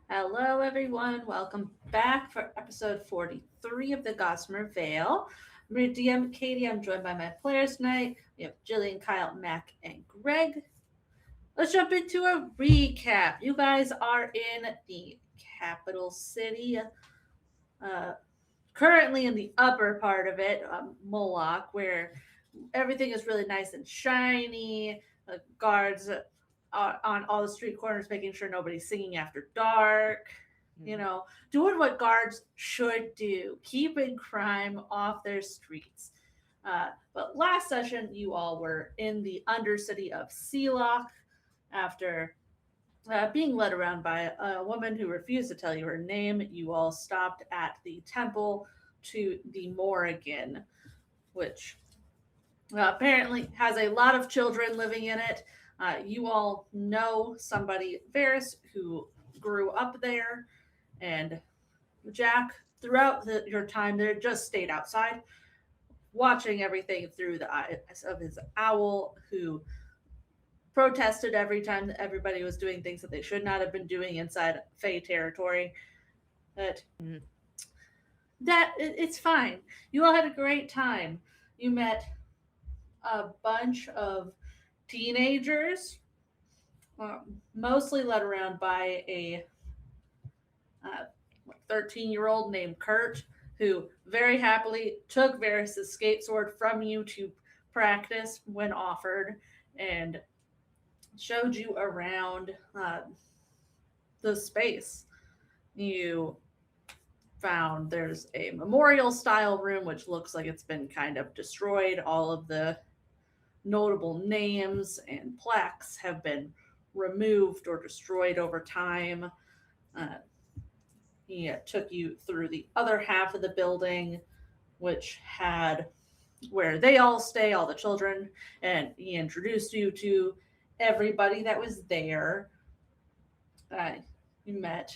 Hello, everyone. Welcome back for episode 43 of the Gossamer Vale. I'm your DM, Katie. I'm joined by my players tonight. We have Jillian, Kyle, Mac, and Greg. Let's jump into a recap. You guys are in the capital city, uh, currently in the upper part of it, Moloch, where everything is really nice and shiny. Guards on all the street corners, making sure nobody's singing after dark. You Mhm. know, doing what guards should do, keeping crime off their streets. But last session, you all were in the undercity of Sealock after being led around by a woman who refused to tell you her name. You all stopped at the temple to the Morrigan, which apparently has a lot of children living in it. You all know somebody, Varys, who grew up there, and Jack, throughout your time there, just stayed outside, watching everything through the eyes of his owl, who protested every time that everybody was doing things that they should not have been doing inside Fey territory. But Mhm. it's fine. You all had a great time. You met a bunch of teenagers, mostly led around by a 13-year-old named Kurt, who very happily took Varys' skate sword from you to practice when offered and showed you around the space. You found there's a memorial style room, which looks like it's been kind of destroyed. All of the notable names and plaques have been removed or destroyed over time. Uh, he took you through the other half of the building, which had where they all stay, all the children, and he introduced you to everybody that was there. Uh, you met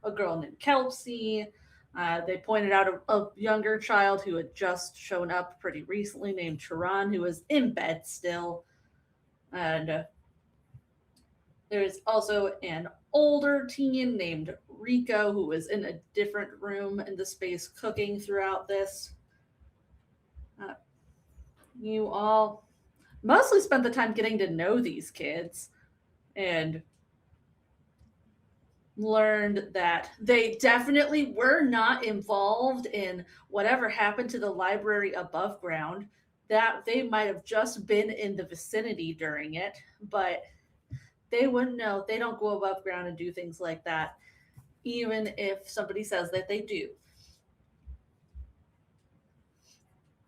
a girl named Kelsey. They pointed out a younger child who had just shown up pretty recently named Turan, who was in bed still. And there's also an older teen named Rico who was in a different room in the space cooking throughout this. Uh, you all mostly spent the time getting to know these kids and learned that they definitely were not involved in whatever happened to the library above ground, that they might have just been in the vicinity during it, but they wouldn't know. They don't go above ground and do things like that, even if somebody says that they do.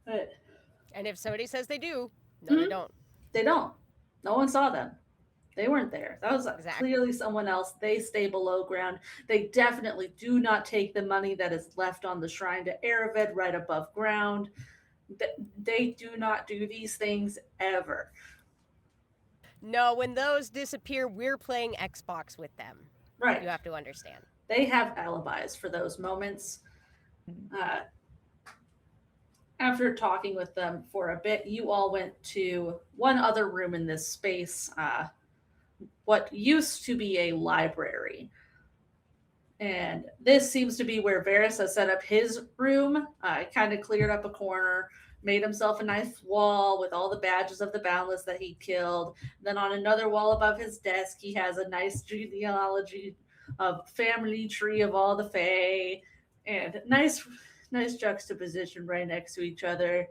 But And if somebody says they do, no, they mhm, don't. they don't. No one saw them. They weren't there. That was Exactly. clearly someone else. They stay below ground. They definitely do not take the money that is left on the shrine to Aravid right above ground. They do not do these things ever. No, when those disappear, we're playing Xbox with them. Right. You have to understand. They have alibis for those moments. Mhm. Uh, After talking with them for a bit, you all went to one other room in this space, what used to be a library. And this seems to be where Varys has set up his room. Kind of cleared up a corner, made himself a nice wall with all the badges of the Boundless that he killed. Then on another wall above his desk, he has a nice genealogy of family tree of all the Fae, and nice juxtaposition right next to each other.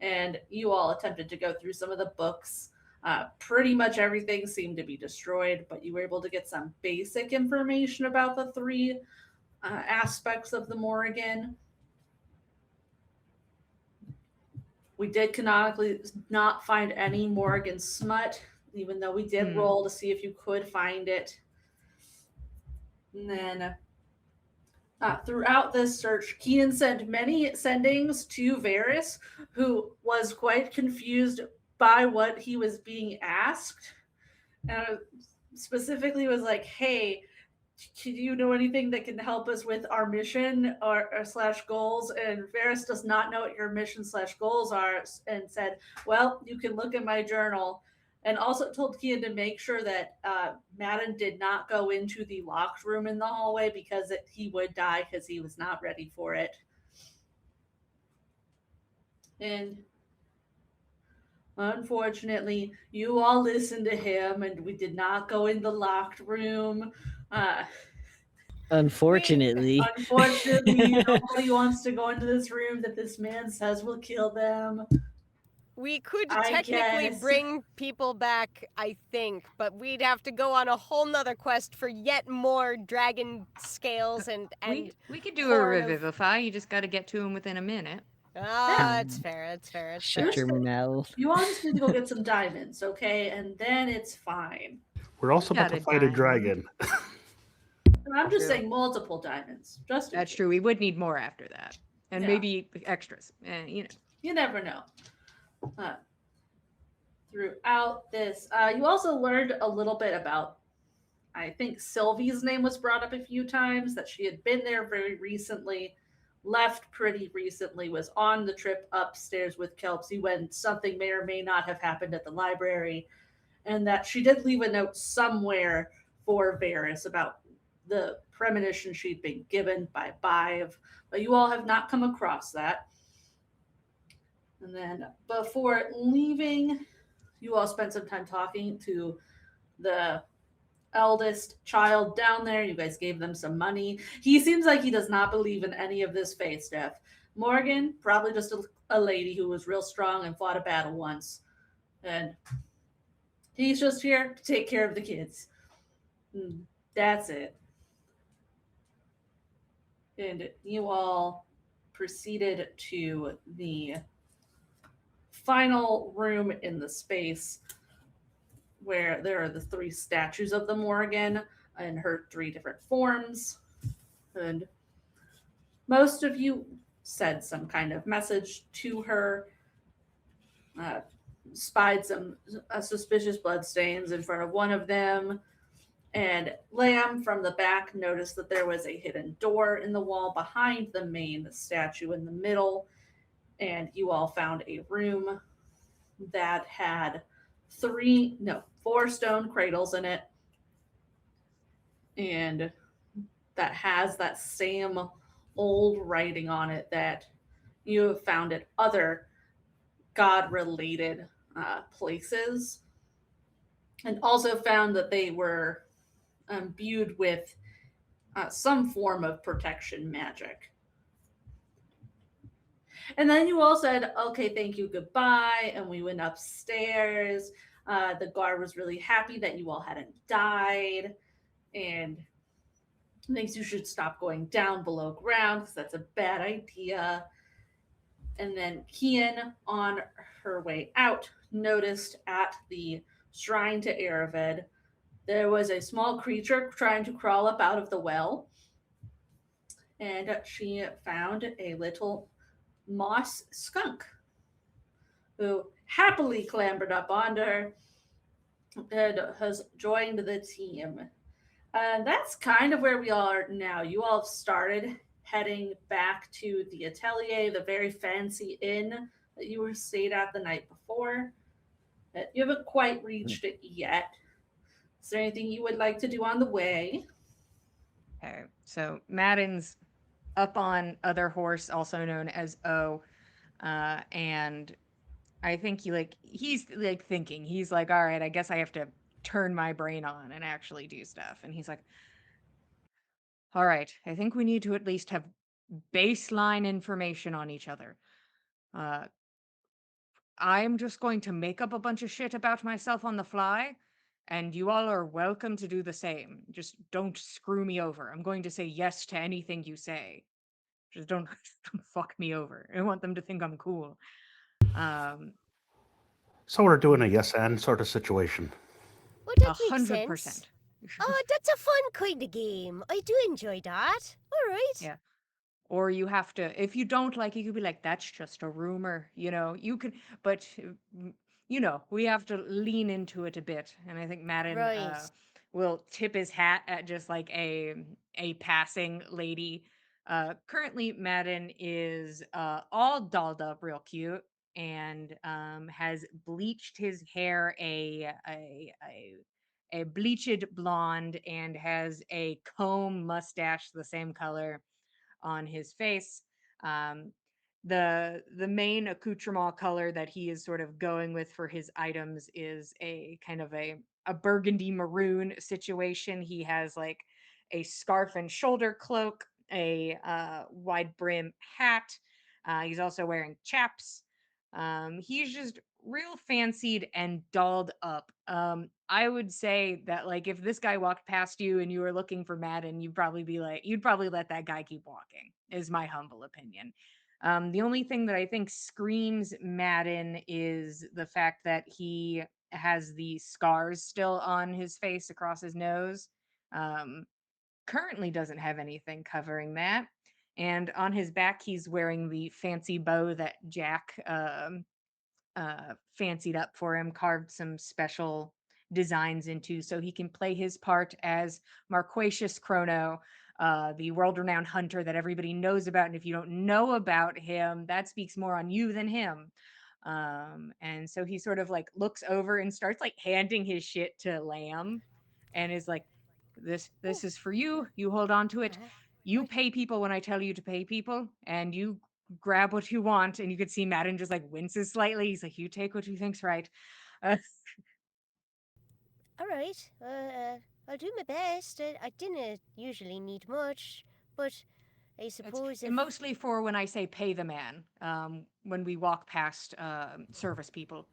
And you all attempted to go through some of the books. Pretty much everything seemed to be destroyed, but you were able to get some basic information about the three aspects of the Morrigan. We did canonically not find any Morrigan smut, even though we did Hmm. roll to see if you could find it. And then throughout this search, Keenan sent many sendings to Varys, who was quite confused by what he was being asked. And specifically was like, hey, do you know anything that can help us with our mission or slash goals? And Varys does not know what your mission slash goals are, and said, well, you can look at my journal. and also told Kian to make sure that Madden did not go into the locked room in the hallway because he would die because he was not ready for it. And unfortunately, you all listened to him, and we did not go in the locked room. Uh, We Unfortunately. Unfortunately, nobody wants to go into this room that this man says will kill them. we could I technically guess. bring people back, I think, but we'd have to go on a whole nother quest for yet more dragon scales and We could do a horn of- revivify. You just got to get to him within a minute. Ah, it's fair. It's fair. It's fair. Shut your mouth. You all just need to go get some diamonds, okay? And then it's fine. We're also about Got to a fight a diamond. dragon. And I'm just True. saying multiple diamonds. Just in That's case. true. We would need more after that, and Yeah. maybe extras. You know. You never know. Throughout this, you also learned a little bit about. I think Sylvie's name was brought up a few times. That she had been there very recently, left pretty recently, was on the trip upstairs with Kelsey when something may or may not have happened at the library, and that she did leave a note somewhere for Varys about the premonition she'd been given by Bive, but you all have not come across that. And then before leaving, you all spent some time talking to the eldest child down there. You guys gave them some money. He seems like he does not believe in any of this faith stuff. Morgan, probably just a lady who was real strong and fought a battle once. And he's just here to take care of the kids. That's it. And you all proceeded to the final room in the space where there are the three statues of the Morgan in her three different forms. And most of you said some kind of message to her, spied some suspicious bloodstains in front of one of them. And Lamb from the back noticed that there was a hidden door in the wall behind the main statue in the middle. And you all found a room that had four stone cradles in it. And that has that same old writing on it that you have found at other God related places. And also found that they were imbued with some form of protection magic. And then you all said, okay, thank you, goodbye. And we went upstairs. The guard was really happy that you all hadn't died and thinks you should stop going down below ground because that's a bad idea. And then Kian, on her way out, noticed at the shrine to Erevid there was a small creature trying to crawl up out of the well. And she found a little moss skunk who happily clambered up onto her and has joined the team. And that's kind of where we are now. You all have started heading back to the Atelier, the very fancy inn that you were stayed at the night before. You haven't quite reached it yet. Is there anything you would like to do on the way? Okay, so Madden's up on other horse, also known as O, and I think he's thinking. He's like, all right, I guess I have to turn my brain on and actually do stuff. And he's like, all right, I think we need to at least have baseline information on each other. I'm just going to make up a bunch of shit about myself on the fly, and you all are welcome to do the same. Just don't screw me over. I'm going to say yes to anything you say. Just don't, don't fuck me over. I want them to think I'm cool. So we're doing a yes and sort of situation. Well, that makes 100%. sense. Oh, that's a fun kind of game. I do enjoy that. All right. Yeah. Or you have to, if you don't like it, you could be like, that's just a rumor, you can, but we have to lean into it a bit. And I think Madden Right. will tip his hat at just like a passing lady. Currently Madden is all dolled up real cute. and has bleached his hair a bleached blonde and has a comb mustache the same color on his face. Um, the main accoutrement color that he is sort of going with for his items is a kind of a burgundy maroon situation. He has like a scarf and shoulder cloak, a wide brim hat. He's also wearing chaps. He's just real fancied and dolled up. I would say that like if this guy walked past you and you were looking for Madden, you'd probably let that guy keep walking, is my humble opinion. The only thing that I think screams Madden is the fact that he has the scars still on his face across his nose. Um, Currently doesn't have anything covering that. And on his back, he's wearing the fancy bow that Jack fancied up for him, carved some special designs into so he can play his part as Marquatius Chrono, the world renowned hunter that everybody knows about. And if you don't know about him, that speaks more on you than him. And so he sort of like looks over and starts like handing his shit to Lamb and is like, this is for you. You hold on to it. You Right. pay people when I tell you to pay people, and you grab what you want. And you could see Madden just like winces slightly. He's like, you take what you think's right. Uh, All right. I'll do my best. I didn't usually need much, but I it's suppose if. mostly for when I say pay the man, when we walk past service people.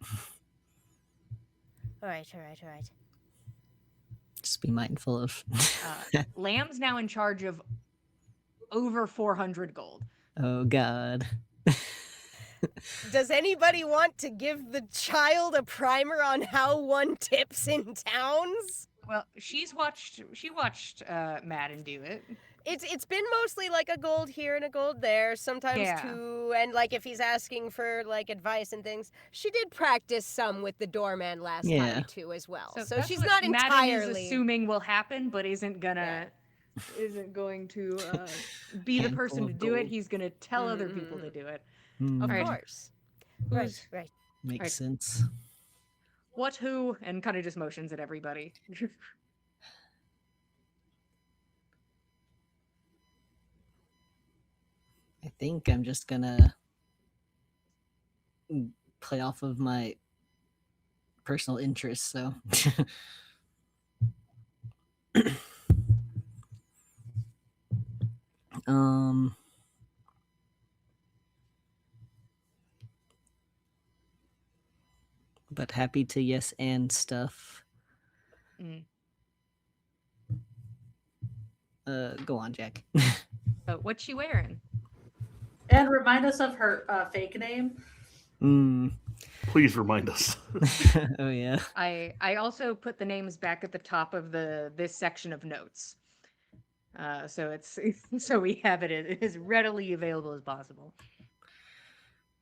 All right, all right, all right. Just be mindful of. Lamb's now in charge of over 400 gold. Oh God. Does anybody want to give the child a primer on how one tips in towns? Well, she watched Madden do it. It's been mostly like a gold here and a gold there, sometimes Yeah. two, and like if he's asking for like advice and things, she did practice some with the doorman last Yeah. time too as well. So that's she's what not Madden entirely. is assuming will happen, but isn't going to be the Handful person of to do it. gold. He's gonna tell other people to do it. Hmm, Of All right. course. Who's Right. makes right. sense. what, who, and kind of just motions at everybody. I think I'm just gonna play off of my personal interests. So. um. But happy to yes and stuff. Mm. Go on, Jack. What's she wearing? And remind us of her fake name. Please remind us. Oh yeah. I also put the names back at the top of this section of notes. So it's so we have it as readily available as possible.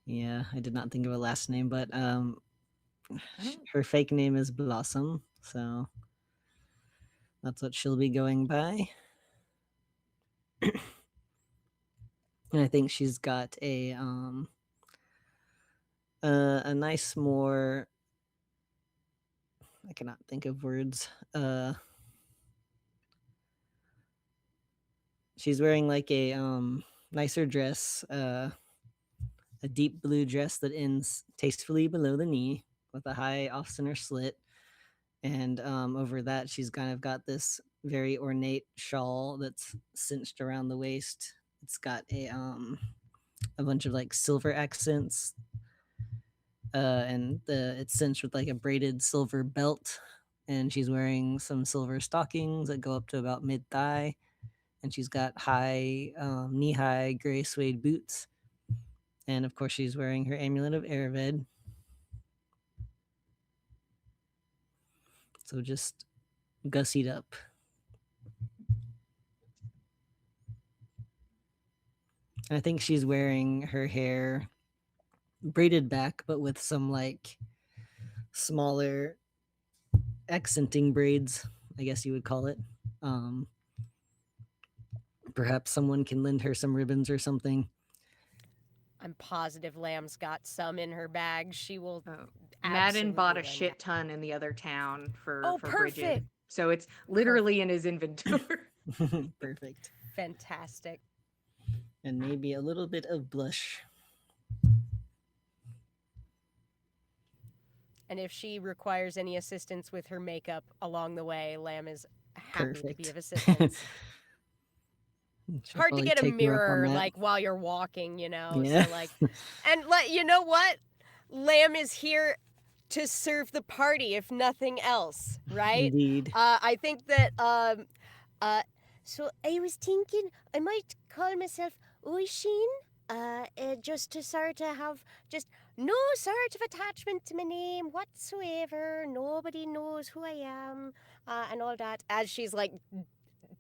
Yeah, I did not think of a last name, but don't- her fake name is Blossom, so that's what she'll be going by. And I think she's got a nice more. I cannot think of words. She's wearing like a nicer dress, a deep blue dress that ends tastefully below the knee with a high off-center slit, and over that she's kind of got this very ornate shawl that's cinched around the waist. It's got a bunch of like silver accents, and it's cinched with like a braided silver belt, and she's wearing some silver stockings that go up to about mid-thigh, and she's got high knee-high gray suede boots, and of course she's wearing her amulet of Erevad. So just gussied up. And I think she's wearing her hair braided back, but with some like smaller accenting braids, I guess you would call it. Perhaps someone can lend her some ribbons or something. I'm positive Lamb's got some in her bag. She will Oh, Madden bought a absolutely lend shit out. ton in the other town Oh, for Bridget, perfect. so it's literally in his inventory. Perfect. Fantastic. And maybe a little bit of blush. And if she requires any assistance with her makeup along the way, Lamb is happy to be Perfect. of assistance. She'll Hard to probably get a take you up on mirror that. like while you're walking, you know. Yeah. So like, and you know what? Lamb is here to serve the party, if nothing else, right? Indeed. I think that so I was thinking I might call myself Oishin, just to sort of have just no sort of attachment to my name whatsoever. Nobody knows who I am, and all that. As she's like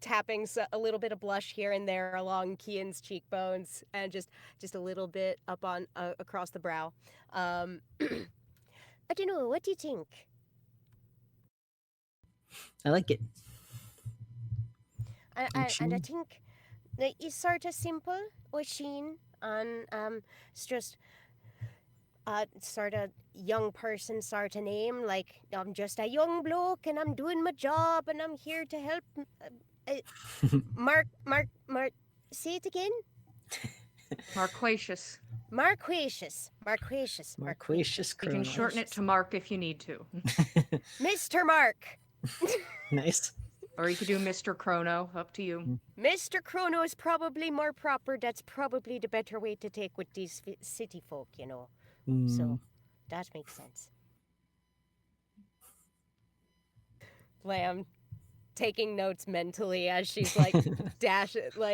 tapping a little bit of blush here and there along Kian's cheekbones, and just a little bit up on across the brow. I don't know. What do you think? I like it. And I think that it's sort of simple, Oishin, and it's just sort of young person sort of name. Like I'm just a young bloke and I'm doing my job and I'm here to help. Mark. Say it again. Marquacious. Marquacious. Marquacious You can shorten it Kronos. to Mark if you need to. Mr. Mark. Nice. Or you could do Mr. Chrono, up to you. Mr. Chrono is probably more proper. That's probably the better way to take with these city folk, you know. So that makes sense. Lamb taking notes mentally as she's like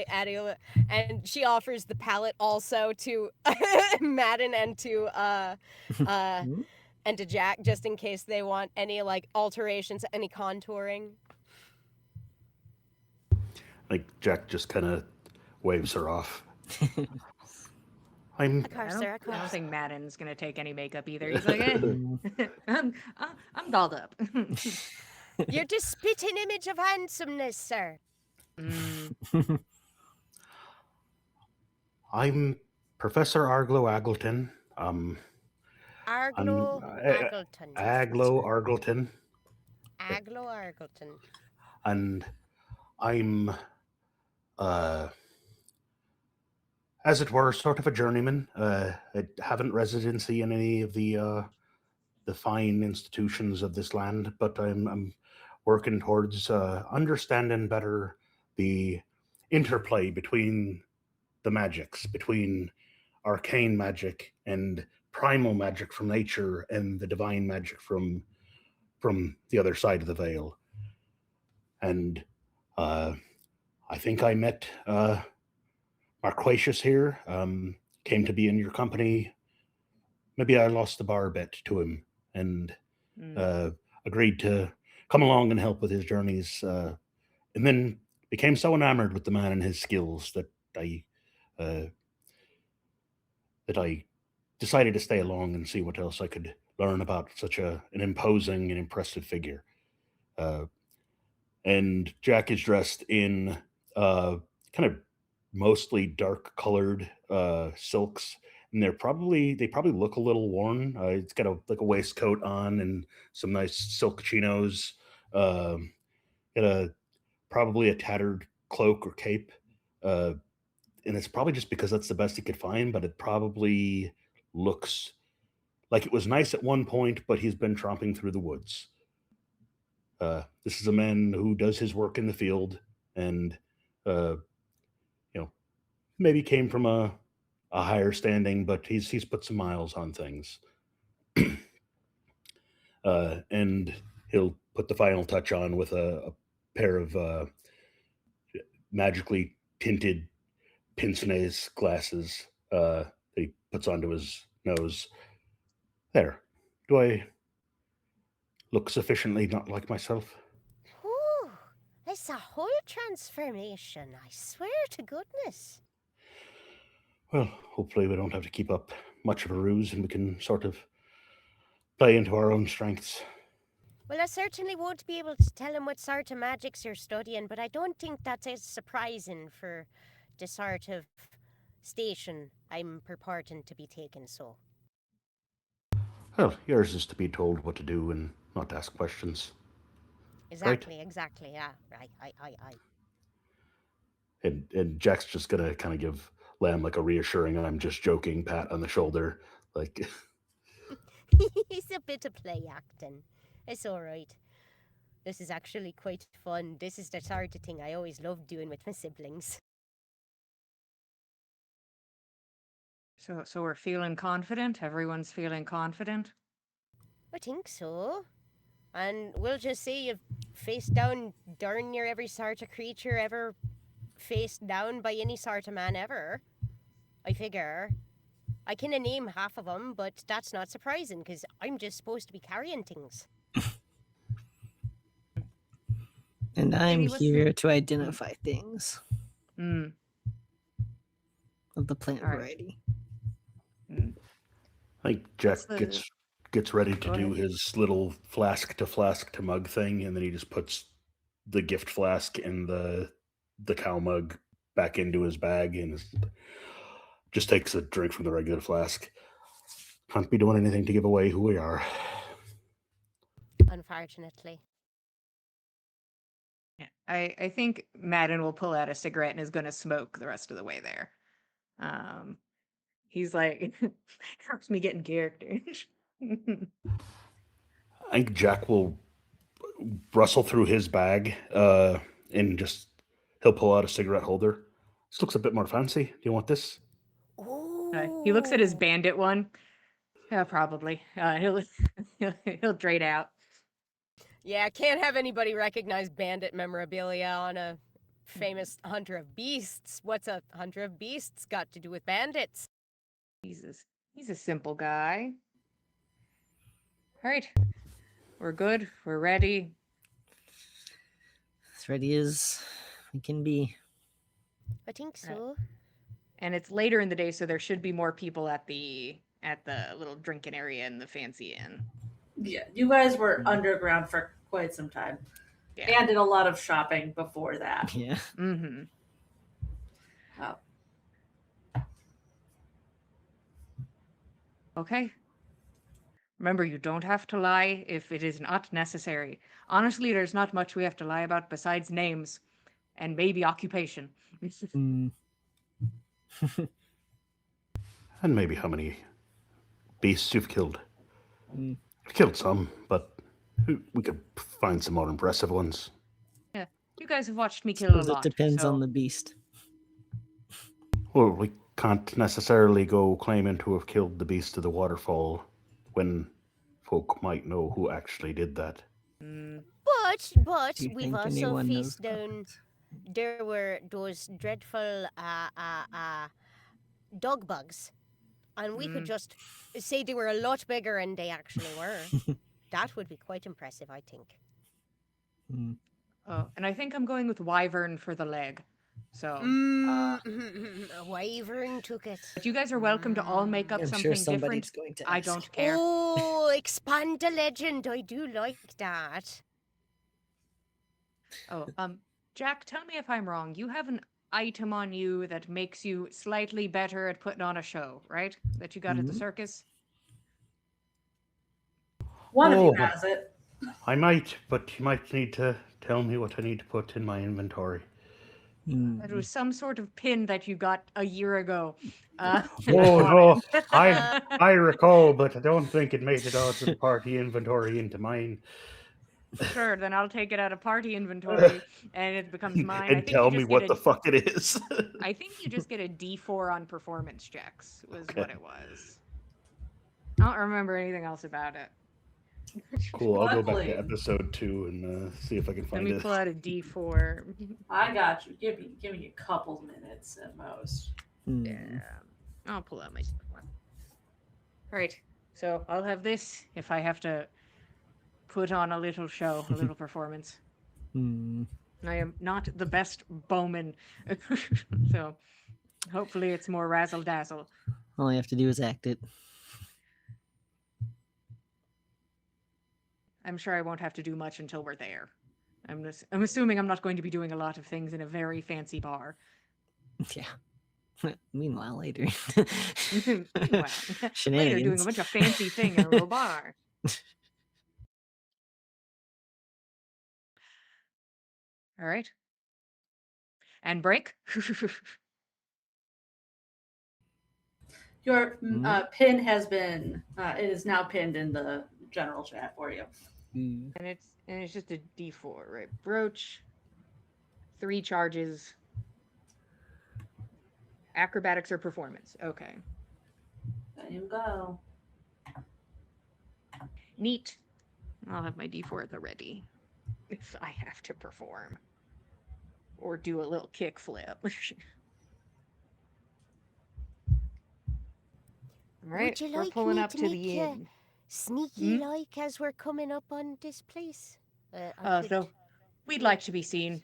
adding and she offers the palette also to Madden and to Jack, just in case they want any like alterations, any contouring. Like Jack just kind of waves her off. I'm Of course, I sir, of don't course. think Madden's gonna take any makeup either. He's like, I'm dolled up. You're the spitting image of handsomeness, sir. I'm Professor Arglo Aggleton. Arglo Aggleton. Aglo Argleton, Aglo Argleton. and I'm as it were, sort of a journeyman. I haven't residency in any of the fine institutions of this land, but I'm working towards understanding better the interplay between the magics, between arcane magic and primal magic from nature and the divine magic from the other side of the veil. And I think I met Marquacious here, came to be in your company. Maybe I lost the bar a bit to him and agreed to come along and help with his journeys, and then became so enamored with the man and his skills that I decided to stay along and see what else I could learn about such an imposing and impressive figure. And Jack is dressed in kind of mostly dark colored silks, and they probably look a little worn. It's got a waistcoat on and some nice silk chinos. Got probably a tattered cloak or cape, and it's probably just because that's the best he could find. But it probably looks like it was nice at one point, but he's been tromping through the woods. This is a man who does his work in the field, and maybe came from a higher standing, but he's put some miles on things. And he'll put the final touch on with a pair of magically tinted pince-nez glasses that he puts onto his nose. There. Do I look sufficiently not like myself? Ooh, it's a whole transformation, I swear to goodness. Well, hopefully we don't have to keep up much of a ruse and we can sort of play into our own strengths. Well, I certainly won't be able to tell him what sort of magics you're studying, but I don't think that's as surprising for the sort of station I'm purporting to be taking, so. Well, yours is to be told what to do and not to ask questions, right? Exactly, yeah. Right. And Jack's just gonna kind of give Lamb like a reassuring "I'm just joking" pat on the shoulder, like He's a bit of play acting. It's alright. This is actually quite fun. This is the sort of thing I always loved doing with my siblings. So we're feeling confident. Everyone's feeling confident. I think so. And we'll just say you've faced down darn near every sort of creature ever faced down by any sort of man ever. I figure. I can name half of them, but that's not surprising because I'm just supposed to be carrying things. And I'm Maybe what's here to identify things Mm, of the plant all right. variety. Mm. I think Jack What's the? gets ready to Go do ahead. his little flask to mug thing, and then he just puts the gift flask and the cow mug back into his bag and just takes a drink from the regular flask. Can't be doing anything to give away who we are. Unfortunately. Yeah, I think Madden will pull out a cigarette and is going to smoke the rest of the way there. Um, he's like, helps me get in character. I think Jack will rustle through his bag and just he'll pull out a cigarette holder. This looks a bit more fancy. Do you want this? He looks at his Oh. bandit one. Yeah, probably. He'll trade out. Yeah, can't have anybody recognize bandit memorabilia on a famous hunter of beasts. What's a hunter of beasts got to do with bandits? He's a simple guy. All right, we're good. We're ready. As ready as we can be. I think so. And it's later in the day, so there should be more people at the little drinking area in the fancy inn. Yeah, you guys were underground for quite some time. Yeah. And did a lot of shopping before that. Yeah. Mm-hmm. Oh. Okay. Remember, you don't have to lie if it is not necessary. Honestly, there's not much we have to lie about besides names and maybe occupation. Mm. And maybe how many beasts you've killed. Mm. I've killed some, but we could find some more impressive ones. Yeah, you guys have watched me kill a Suppose it lot. depends so on the beast. Well, we can't necessarily go claiming to have killed the beast of the waterfall when folk might know who actually did that. Mm, But Do you we've think also anyone knows faced about down. that? There were those dreadful dog bugs, and we could mm. just say they were a lot bigger than they actually were. That would be quite impressive, I think. Mm. Oh, and I think I'm going with wyvern for the leg. So, A wyvern took it. but you guys are welcome to all make up I'm sure something different. somebody's going to I ask. don't care. Oh, expand the legend. I do like that. Oh, Jack, tell me if I'm wrong. You have an item on you that makes you slightly better at putting on a show, right? That you got at the Mhm. circus? One of you Oh. has it. I might, but you might need to tell me what I need to put in my inventory. It Mm. was some sort of pin that you got a year ago. Oh I no, wanted. I recall, but I don't think it made it out of the party inventory into mine. Sure, then I'll take it out of party inventory and it becomes mine. I And think you tell me just get what the fuck it is. I think you just get a D4 on performance checks was Okay. what it was. I don't remember anything else about it. Cool. I'll go back Luckily. to episode 2 and see if I can Let find me it. pull out a D4. I got you. Give me a couple minutes at most. Mm. Yeah, I'll pull out my one. All right, so I'll have this if I have to put on a little show, a little performance. Mm. I am not the best bowman, so hopefully it's more razzle dazzle. All you have to do is act it. I'm sure I won't have to do much until we're there. I'm assuming I'm not going to be doing a lot of things in a very fancy bar. Yeah. Meanwhile, later. Meanwhile, later doing a Shenanigans. bunch of fancy thing in a little bar. All right. And break. Your Mhm. pin has been. It is now pinned in the general chat for you. Ooh. And it's just a D4, right? Brooch, 3 charges. Acrobatics or performance. Okay. There you go. Neat. I'll have my D4 at the ready if I have to perform or do a little kick flip. All right, Would you we're like pulling me up to to make the you inn. sneaky Hmm? like as we're coming up on this place? I could. So we'd Yeah. like to be seen.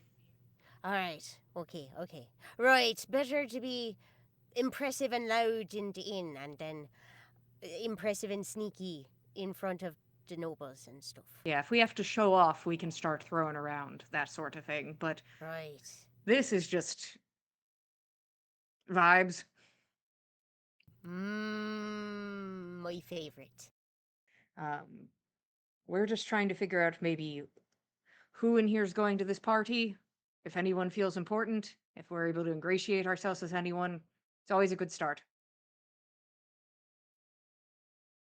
All right. Okay. Okay. Right. Better to be impressive and loud in the inn, and then impressive and sneaky in front of the nobles and stuff. Yeah, if we have to show off, we can start throwing around that sort of thing. But Right. this is just vibes. My favorite. Um, we're just trying to figure out maybe who in here is going to this party, if anyone feels important, if we're able to ingratiate ourselves with anyone. It's always a good start.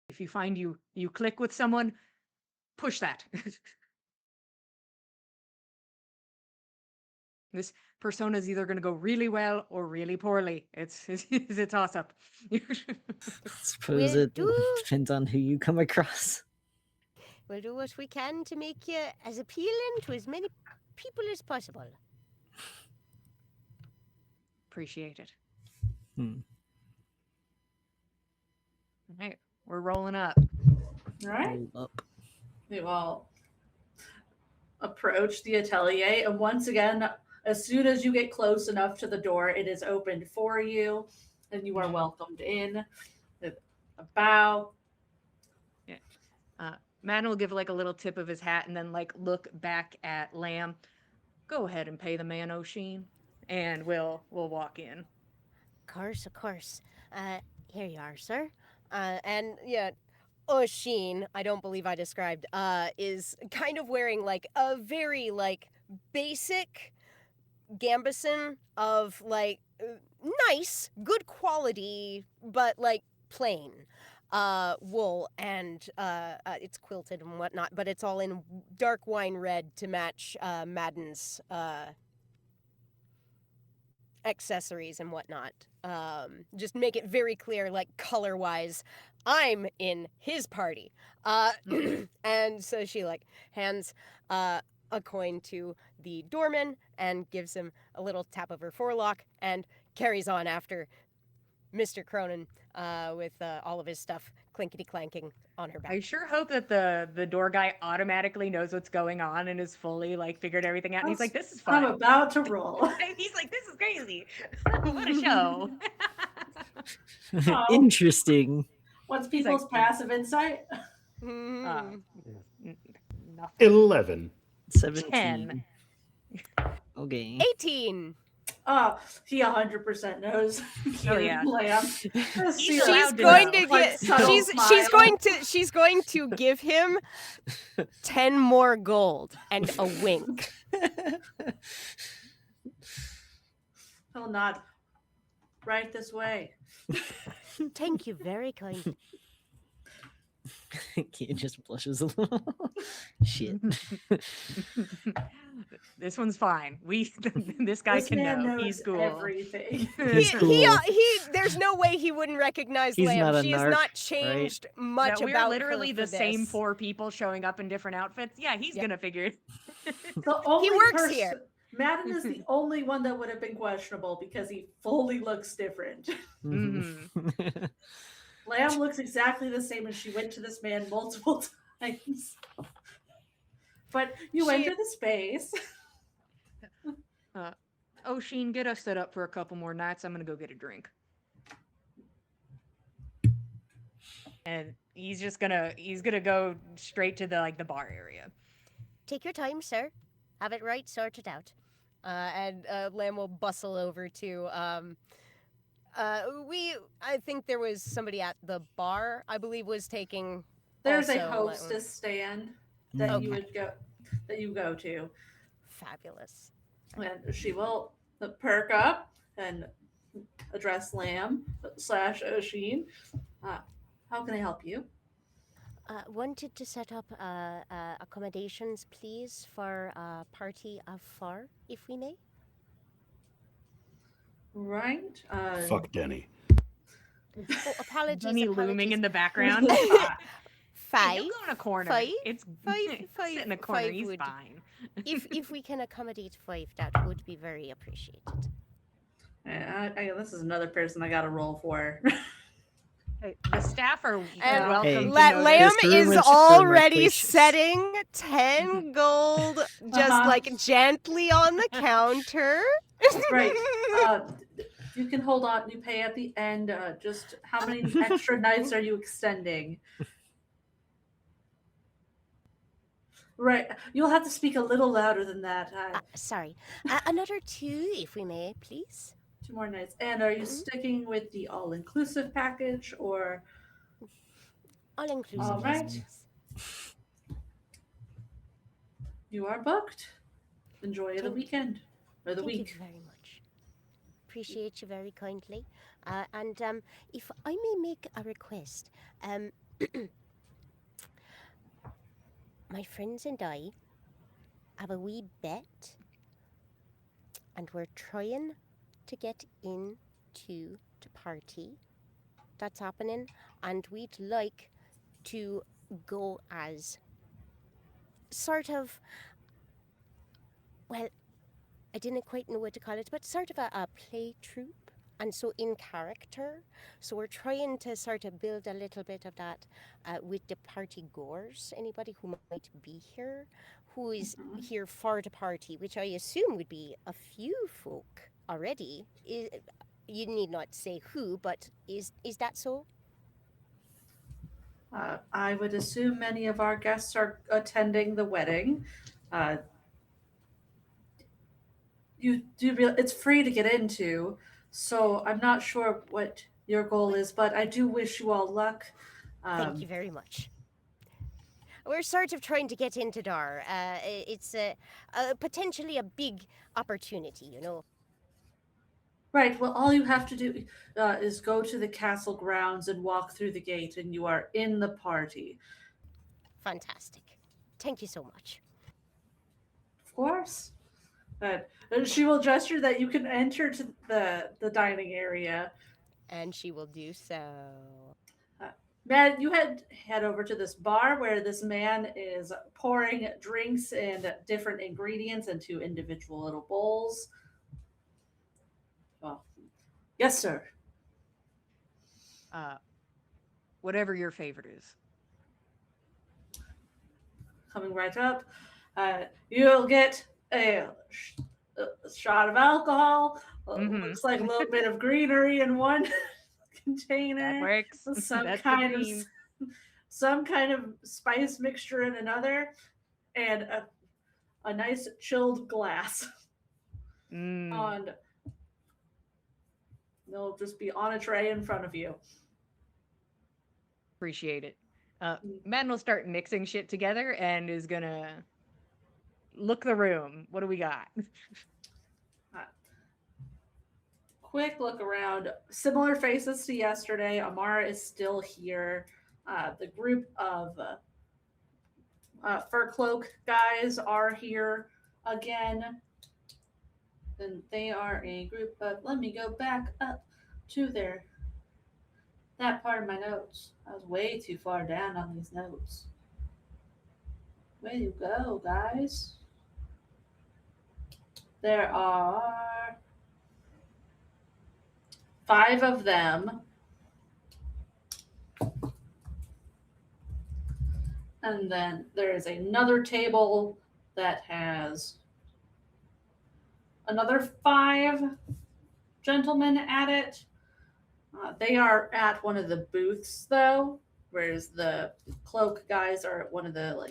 If you find you click with someone, push that. This persona is either going to go really well or really poorly. It's a toss up. Suppose We'll it do. depends on who you come across. We'll do what we can to make you as appealing to as many people as possible. Appreciate it. Hmm. All right, we're rolling up. All right. Hold up. You all approach the atelier, and once again, as soon as you get close enough to the door, it is opened for you, and you are welcomed in with a bow. Yeah. Man will give like a little tip of his hat and then like look back at Lamb. Go ahead and pay the man, O'Sheen, and we'll walk in. Of course. Here you are, sir. And yeah, Oshin, I don't believe I described, is kind of wearing like a very like basic gambeson of like nice, good quality, but like plain wool, and it's quilted and whatnot, but it's all in dark wine red to match Madden's accessories and whatnot. Just make it very clear, like color wise, I'm in his party. And so she like hands a coin to the doorman and gives him a little tap of her forelock and carries on after Mr. Cronin with all of his stuff clinkety clanking on her back. I sure hope that the door guy automatically knows what's going on and is fully like figured everything out. And he's like, "This is I'm fun." about to roll. And he's like, "This is crazy. What a show!" Oh. Interesting. What's He's like, people's passive insight? Mhm. Nothing. 11. 17. Okay. 18. Oh, he 100% knows. Oh, yeah. Lamb. He's allowed to going know. to Like, get subtle she's going to give him 10 more gold and a wink. He'll nod. Right this way. Thank you, very kind. Kid just blushes a little. Shit. This one's fine. This guy This can man know. knows He's cool. everything. He's cool. There's no way he wouldn't recognize He's Lamb. not a She has narc, not changed much That we're about literally her the for same this. 4 people showing up in different outfits. Yeah, he's Yep. gonna figure it. The only works here. Madden is the only one that would have been questionable because he fully looks different. Mhm. Lamb looks exactly the same as she went to this man multiple times. But you She- enter the space. O'Sheen, get us set up for a couple more nights. I'm gonna go get a drink. And he's gonna go straight to the bar area. Take your time, sir. Have it right sorted out. And Lamb will bustle over to I think there was somebody at the bar, I believe, was taking. There's a also, like, hostess stand that Mm. you would go that you go to, fabulous. and she will perk up and address Lamb slash Oshin. Uh, how can I help you? Wanted to set up accommodations, please, for a party of 4, if we may. Right. Fuck Denny. Oh, apologies, Denny looming apologies. in the background. Hey, he'll Five, go in a corner. five, It's five, he'll five, sit in a corner. five He's would. fine. If we can accommodate 5, that would be very appreciated. this is another person I got to roll for. Hey, the staff are And welcome Hey, to Lamb notice. this room is is for already loquacious. setting 10 gold, just Uh-huh. like gently on the counter. Right. You can hold on. You pay at the end. Just how many extra nights are you extending? Right. You'll have to speak a little louder than that. Sorry. Another 2, if we may, please. 2 more nights. And are you Mhm. sticking with the all-inclusive package or? All inclusive, All yes, right. please. You are booked. Enjoy the Thank- weekend or the Thank week. you very much. Appreciate you very kindly. And if I may make a request, my friends and I have a wee bet, and we're trying to get into the party that's happening, and we'd like to go as sort of, well, I didn't quite know what to call it, but sort of a play troupe. And so in character. So we're trying to sort of build a little bit of that with the party goers. Anybody who might be here, who is here for the party, which I assume would be a few folk already. You need not say who, but is that so? I would assume many of our guests are attending the wedding. Uh, you do real it's free to get into, so I'm not sure what your goal is, but I do wish you all luck. Thank you very much. We're sort of trying to get into Dar. It's potentially a big opportunity, you know. Right. Well, all you have to do is go to the castle grounds and walk through the gate, and you are in the party. Fantastic. Thank you so much. Of course. And she will gesture that you can enter to the dining area. And she will do so. Man, you head over to this bar where this man is pouring drinks and different ingredients into individual little bowls. Oh, yes, sir. Whatever your favorite is. Coming right up. You'll get a shot of alcohol. Mhm. Looks like a little bit of greenery in one That container. works. Some That's kind the of theme. some kind of spice mixture in another, and a nice chilled glass. Mm, And they'll just be on a tray in front of you. appreciate it. Men will start mixing shit together and is gonna look the room. What do we got? Quick look around. Similar faces to yesterday. Amara is still here. The group of fur cloak guys are here again. And they are a group of. Let me go back up to that part of my notes. I was way too far down on these notes. Way to go, guys. There are 5 of them. And then there is another table that has another 5 gentlemen at it. They are at one of the booths, though, whereas the cloak guys are at one of the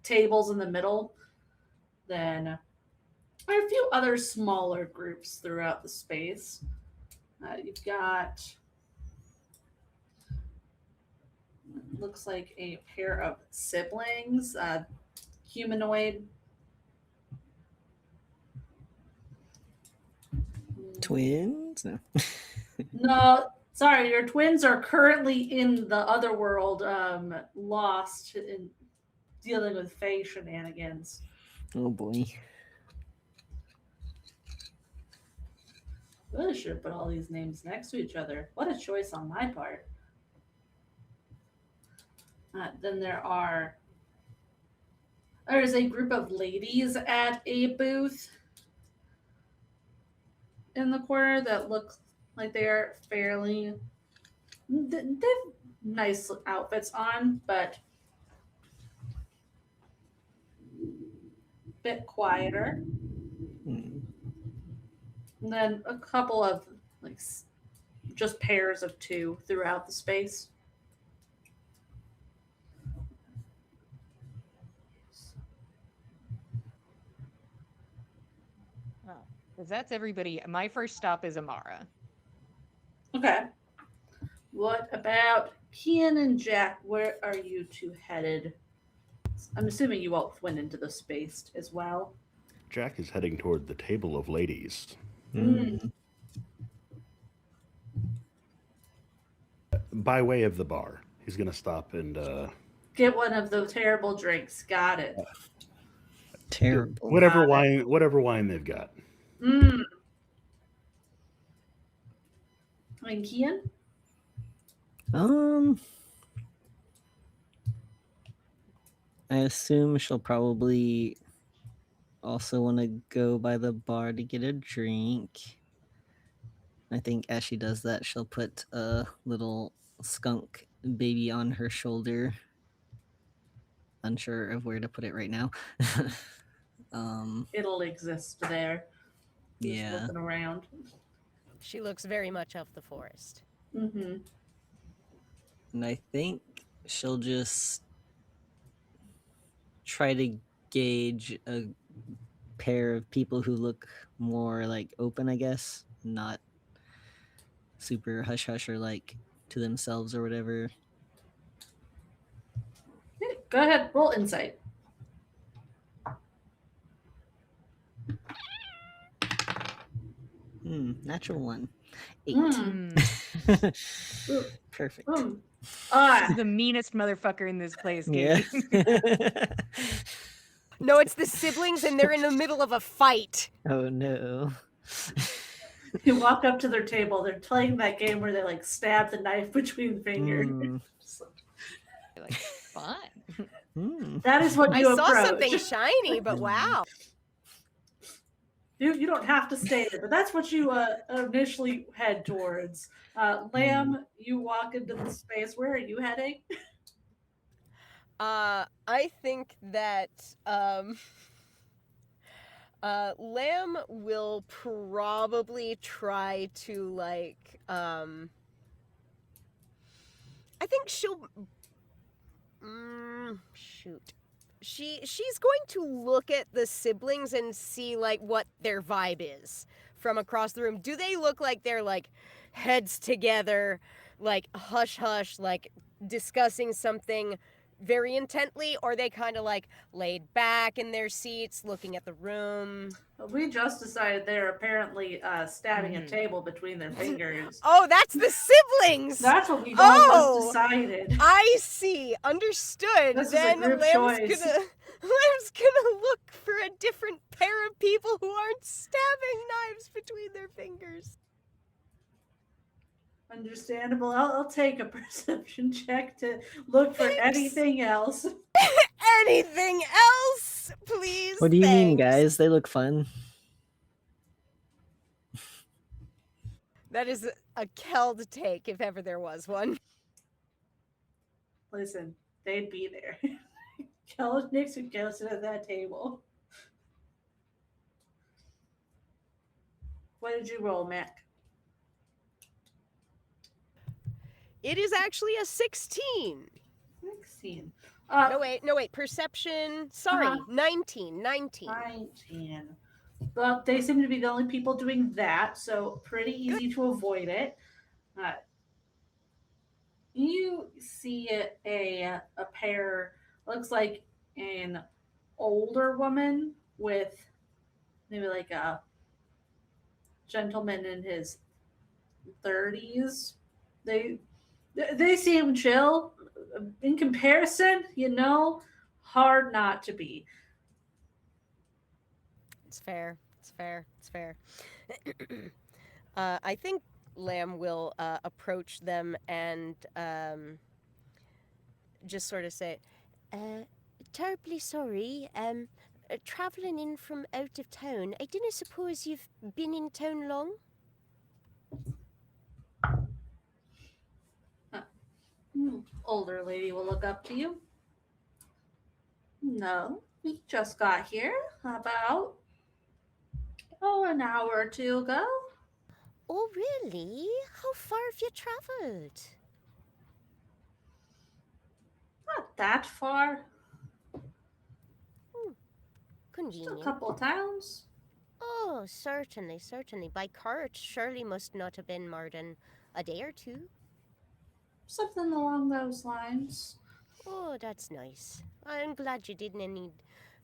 tables in the middle. Then there are a few other smaller groups throughout the space. You've got, looks like a pair of siblings, humanoid. Twins? No. No, sorry, your twins are currently in the other world, lost in dealing with Fae shenanigans. Oh boy. Really should have put all these names next to each other. What a choice on my part. Then there's a group of ladies at a booth in the corner that look like they're fairly, they have nice outfits on, but a bit quieter. Hmm. And then a couple of like just pairs of two throughout the space. Because that's everybody. My first stop is Amara. Okay. What about Kian and Jack? Where are you two headed? I'm assuming you both went into the space as well. Jack is heading toward the table of ladies. Mm. By way of the bar. He's going to stop and Get one of the terrible drinks. Got it. Terrible. whatever wine they've got. Mm. And Kian? I assume she'll probably also want to go by the bar to get a drink. I think as she does that, she'll put a little skunk baby on her shoulder. Unsure of where to put it right now. It'll exist there. Just Yeah. looking around. She looks very much of the forest. Mm-hmm. And I think she'll just try to gauge a pair of people who look more like open, I guess, not super hush hush or like to themselves or whatever. Okay, go ahead, roll insight. Natural 1. 8. Ooh, Perfect. boom. This is the meanest motherfucker in this place, Yeah. Katie. No, it's the siblings and they're in the middle of a fight. Oh no. You walk up to their table. They're playing that game where they like stab the knife between the fingers. Like, fun. That is what I you saw approach. something shiny, but wow. You don't have to stay there, but that's what you initially head towards. Lamb, you walk into the space. Where are you heading? I think that Lamb will probably try to like I think she'll shoot. She's going to look at the siblings and see like what their vibe is from across the room. Do they look like they're like heads together, like hush hush, like discussing something very intently, or are they kind of like laid back in their seats looking at the room? We just decided they're apparently stabbing a table between their fingers. Oh, that's the siblings. That's what we just decided. I see. Understood. This is a then group Lamb's choice. gonna look for a different pair of people who aren't stabbing knives between their fingers. Understandable. I'll take a perception check to look for anything else. Anything else, please? What do you mean, Thanks. guys? They look fun. That is a Keld take, if ever there was one. Listen, they'd be there. Nix would go sit at that table. What did you roll, Mac? It is actually a 16. 16. No wait. Perception. Sorry, 19. 19. but they seem to be the only people doing that, so pretty easy to avoid it. Uh, you see a pair, looks like an older woman with maybe like a gentleman in his 30s. They they seem chill in comparison, hard not to be. It's fair. It's fair. It's fair. I think Lamb will approach them and just sort of say, uh, terribly sorry. Traveling in from out of town. I didn't suppose you've been in town long. Older lady will look up to you. No, we just got here about an hour or two ago. Oh, really? How far have you travelled? Not that far, Hmm, just a convenient. couple towns. Oh, certainly, certainly. By cart, surely must not have been more than a day or two. Something along those lines. Oh, that's nice. I'm glad you didn't need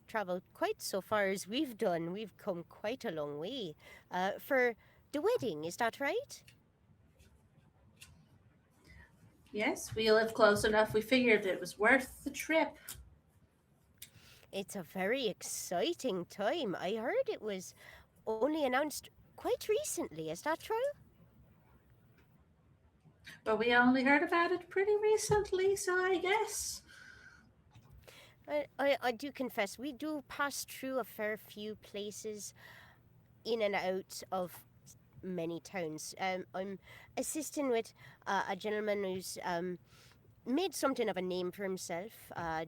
travel quite so far as we've done. We've come quite a long way. For the wedding, is that right? Yes, we live close enough. We figured it was worth the trip. It's a very exciting time. I heard it was only announced quite recently. Is that true? But we only heard about it pretty recently, so I guess. I do confess, we do pass through a fair few places in and out of many towns. I'm assisting with a gentleman who's made something of a name for himself,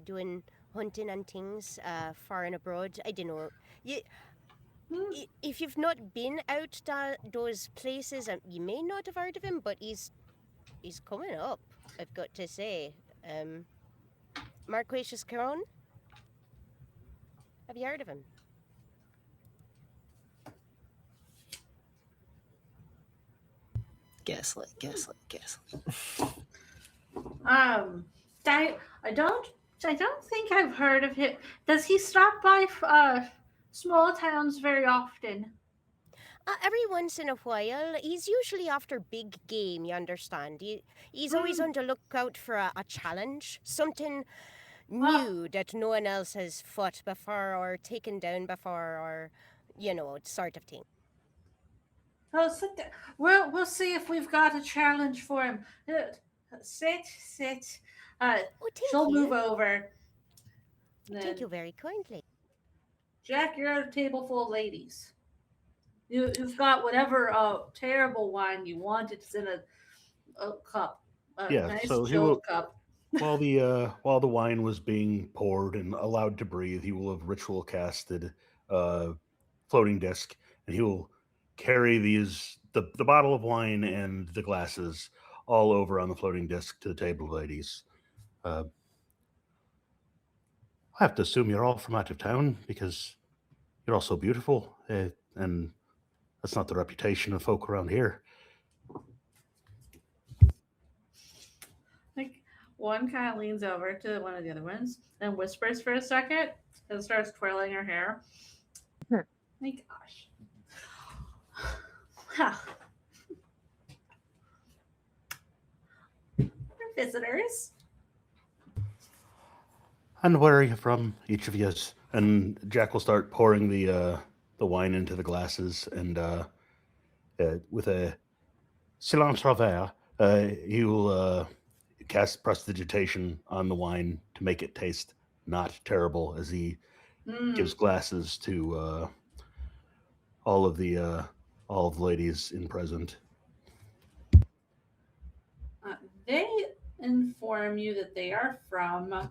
doing hunting and things far and abroad. I don't know. You, Hmm. if you've not been out those places, you may not have heard of him, but he's coming up. I've got to say, Marquesius Caron. Have you heard of him? Gaslight, gaslight, gaslight. Um, I don't think I've heard of him. Does he stop by small towns very often? Every once in a while, he's usually after big game, you understand. He's always Hmm. on the lookout for a challenge, something Ah, new that no one else has fought before or taken down before or, sort of thing. oh, sit there. We'll see if we've got a challenge for him. Sit. Uh, Oh, thank she'll move you. over. Thank Then you very kindly. Jack, you're at a table full of ladies. You've got whatever terrible wine you want. It's in a cup, a Yeah, nice so he chilled will cup. while the wine was being poured and allowed to breathe, he will have ritual casted uh floating disc, and he will carry the bottle of wine and the glasses all over on the floating disc to the table ladies. Uh, I have to assume you're all from out of town because you're all so beautiful, and that's not the reputation of folk around here. Like one kind of leans over to one of the other ones and whispers for a second and starts twirling her hair. My gosh. Huh. We're visitors. And where are you from, each of you? And Jack will start pouring the wine into the glasses, and with a silence revers, he will cast prestidigitation on the wine to make it taste not terrible, as he Mm. gives glasses to all of the ladies in present. Uh, they inform you that they are from a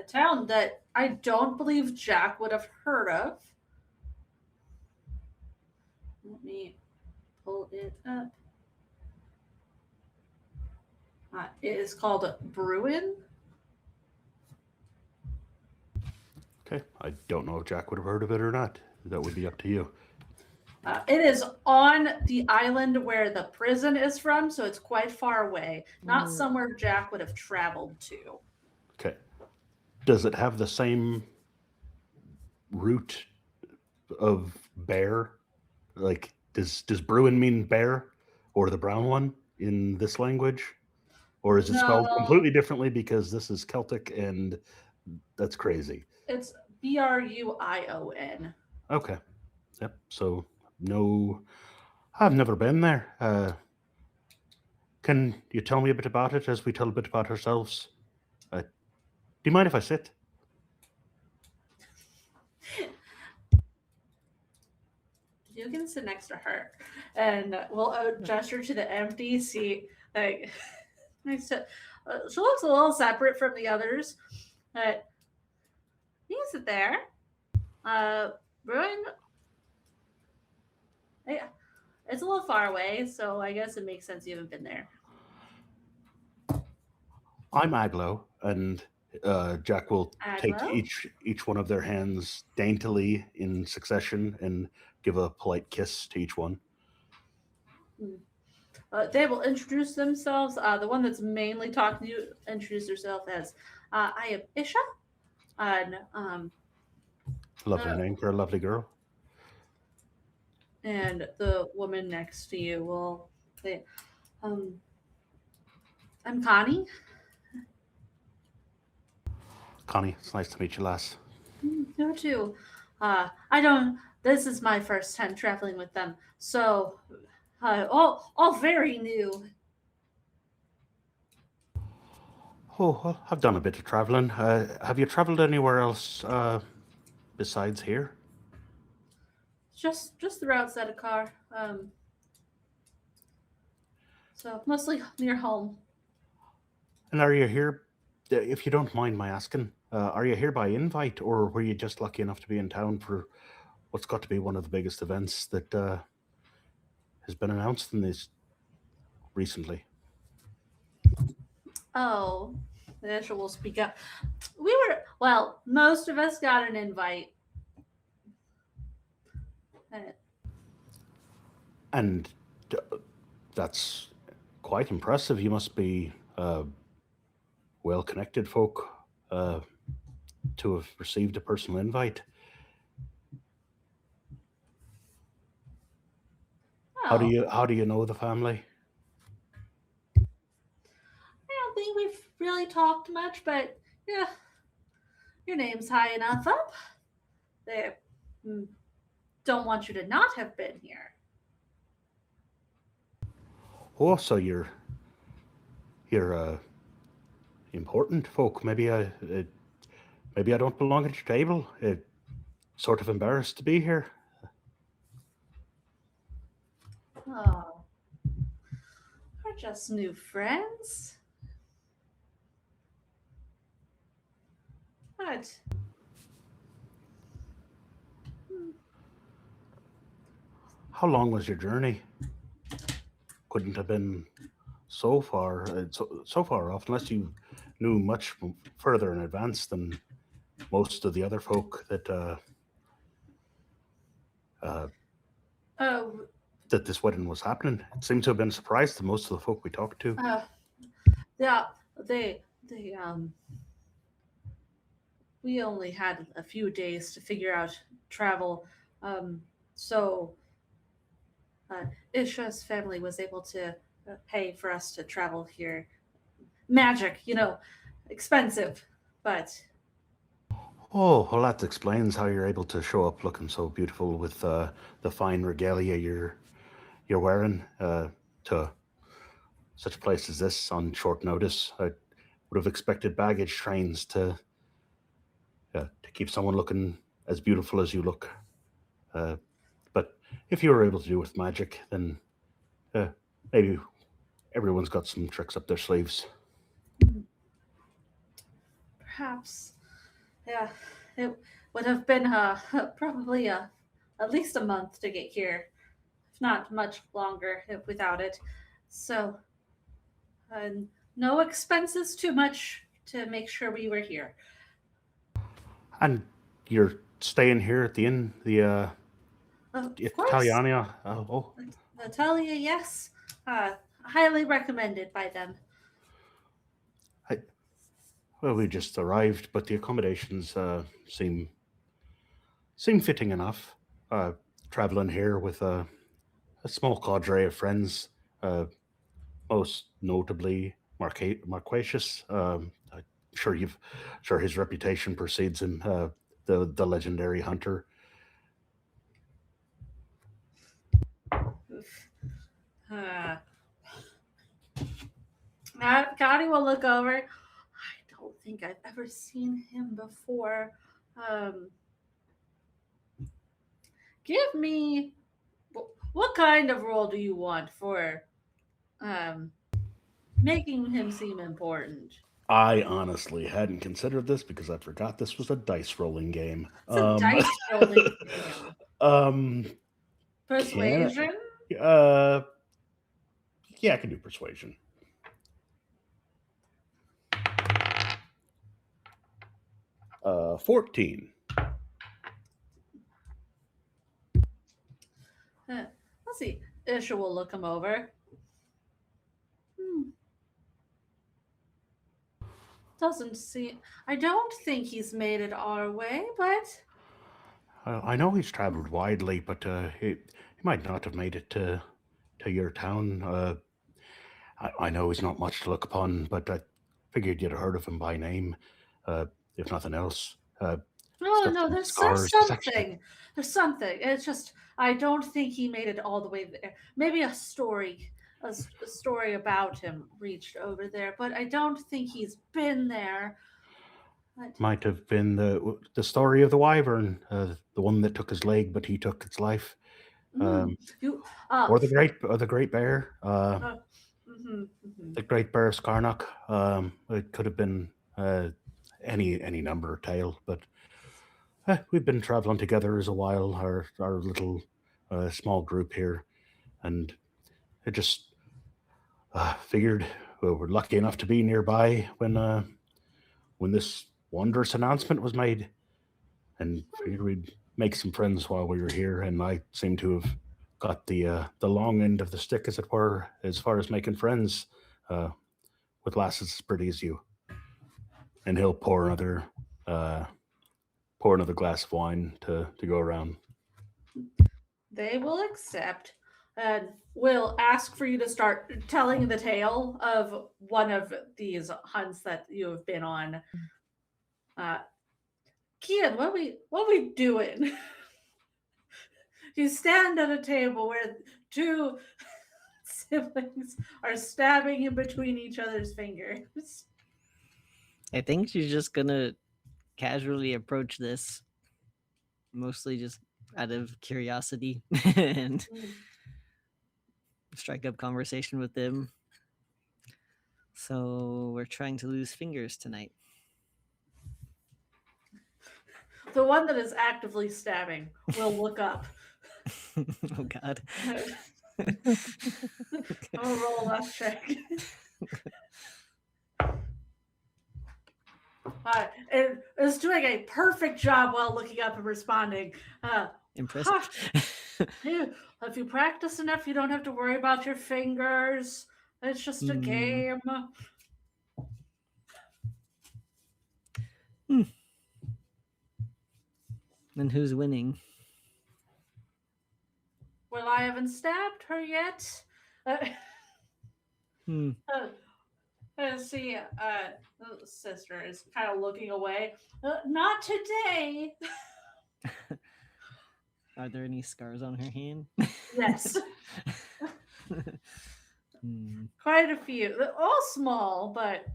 town that I don't believe Jack would have heard of. Let me pull it up. It is called Bruin. Okay, I don't know if Jack would have heard of it or not. That would be up to you. It is on the island where the prison is from, so it's quite far away. Not somewhere Jack would have traveled to. Okay. Does it have the same root of bear? Like, does Bruin mean bear, or the brown one in this language, or is it spelled No, completely differently because this is Celtic and that's crazy? it's Bruion. Okay. Yep. So no, I've never been there. Can you tell me a bit about it as we tell a bit about ourselves? Do you mind if I sit? You can sit next to her, and we'll gesture to the empty seat. Like next to, she looks a little separate from the others. But you can sit there. Bruin, yeah, it's a little far away, so I guess it makes sense you haven't been there. I'm Aglo, and Jack will take Aglo? each one of their hands daintily in succession and give a polite kiss to each one. They will introduce themselves. The one that's mainly talking to you introduce herself as, I am Isha, and Lovely uh, name for a lovely girl. and the woman next to you will say, I'm Connie. Connie, it's nice to meet you, lass. You too. I don't. This is my first time traveling with them, so all very new. Oh, well, I've done a bit of traveling. Have you traveled anywhere else besides here? Just the routes that a car. So mostly near home. And are you here, if you don't mind my asking, are you here by invite, or were you just lucky enough to be in town for what's got to be one of the biggest events that has been announced in this recently? Oh, Asher will speak up. Most of us got an invite. Uh, And that's quite impressive. You must be well-connected folk to have received a personal invite. How do Oh, you know the family? I don't think we've really talked much, but yeah, your name's high enough up. They mm, don't want you to not have been here. Oh, so you're important folk. Maybe I don't belong at your table. Sort of embarrassed to be here. Oh, we're just new friends. But How long was your journey? Couldn't have been so far so far off, unless you knew much further in advance than most of the other folk that oh, that this wedding was happening. It seemed to have been a surprise to most of the folk we talked to. yeah, they we only had a few days to figure out travel. So Isha's family was able to pay for us to travel here. Magic, expensive, but Oh, well, that explains how you're able to show up looking so beautiful with the fine regalia you're wearing to such a place as this on short notice. I would have expected baggage trains to keep someone looking as beautiful as you look. But if you were able to do it with magic, then maybe everyone's got some tricks up their sleeves. perhaps, yeah, it would have been probably at least a month to get here, if not much longer without it. So, uh, no expenses too much to make sure we were here. And you're staying here at the inn, the Of course, Italiania. Oh, Natalia, yes. Highly recommended by them. I, well, we just arrived, but the accommodations seem fitting enough. Uh, Traveling here with a small cadre of friends, uh, most notably Marquatius. I'm sure his reputation precedes him. The legendary hunter. Uh, Gotti will look over. I don't think I've ever seen him before. Um, Give me what kind of role do you want for um, making him seem important? I honestly hadn't considered this because I forgot this was a dice rolling game. It's a dice rolling game. Um, can Persuasion? uh, yeah, I can do persuasion. 14. Let's see. Isha will look him over. Hmm, doesn't see. I don't think he's made it our way, but I know he's traveled widely, but he might not have made it to your town. I know he's not much to look upon, but I figured you'd have heard of him by name, uh, if nothing else. He's oh got no, some there's scars. He's actually something. There's something. It's just I don't think he made it all the way there. Maybe a story about him reached over there, but I don't think he's been there. But, might have been the story of the wyvern, the one that took his leg, but he took its life, mm, um, you, or the great bear, uh, mhm, mhm. the great bear of Skarnock. It could have been any number of tale, but we've been traveling together as a while. Our little small group here, and I just figured we're lucky enough to be nearby when this wondrous announcement was made, and figured we'd make some friends while we were here. And I seem to have got the long end of the stick, as it were, as far as making friends uh, with lasses as pretty as you. And he'll uh, pour another glass of wine to go around. They will accept and will ask for you to start telling the tale of one of these hunts that you have been on. Uh, Kian, what we doing? You stand at a table where two siblings are stabbing in between each other's fingers. I think she's just gonna casually approach this, mostly just out of curiosity, and strike up conversation with them. So we're trying to lose fingers tonight. The one that is actively stabbing will look up. Oh God. I'll roll a luck check. It is doing a perfect job while looking up and responding. Impressive. If you practice enough, you don't have to worry about your fingers. It's just a game. And who's winning? Well, I haven't stabbed her yet. Hmm. See, the sister is kind of looking away. Not today. Are there any scars on her hand? Yes, quite a few. They're all small, but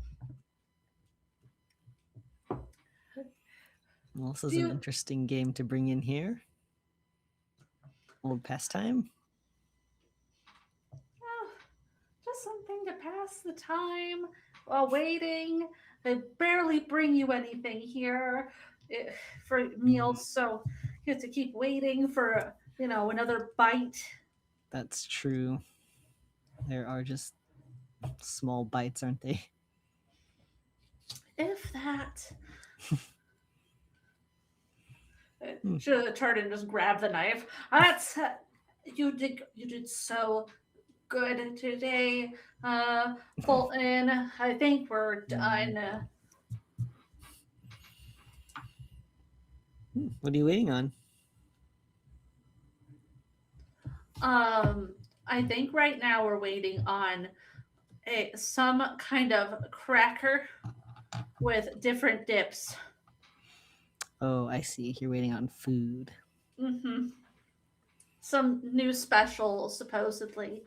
Well, this is an interesting game to bring in here. Old pastime. just something to pass the time while waiting. They barely bring you anything here for meals, so you have to keep waiting for another bite. That's true. There are just small bites, aren't they? If that. Should turn and just grab the knife. That's you did so good today, Fulton. I think we're done. What are you waiting on? I think right now we're waiting on some kind of cracker with different dips. Oh, I see. You're waiting on food. Mm-hmm. Some new specials, supposedly.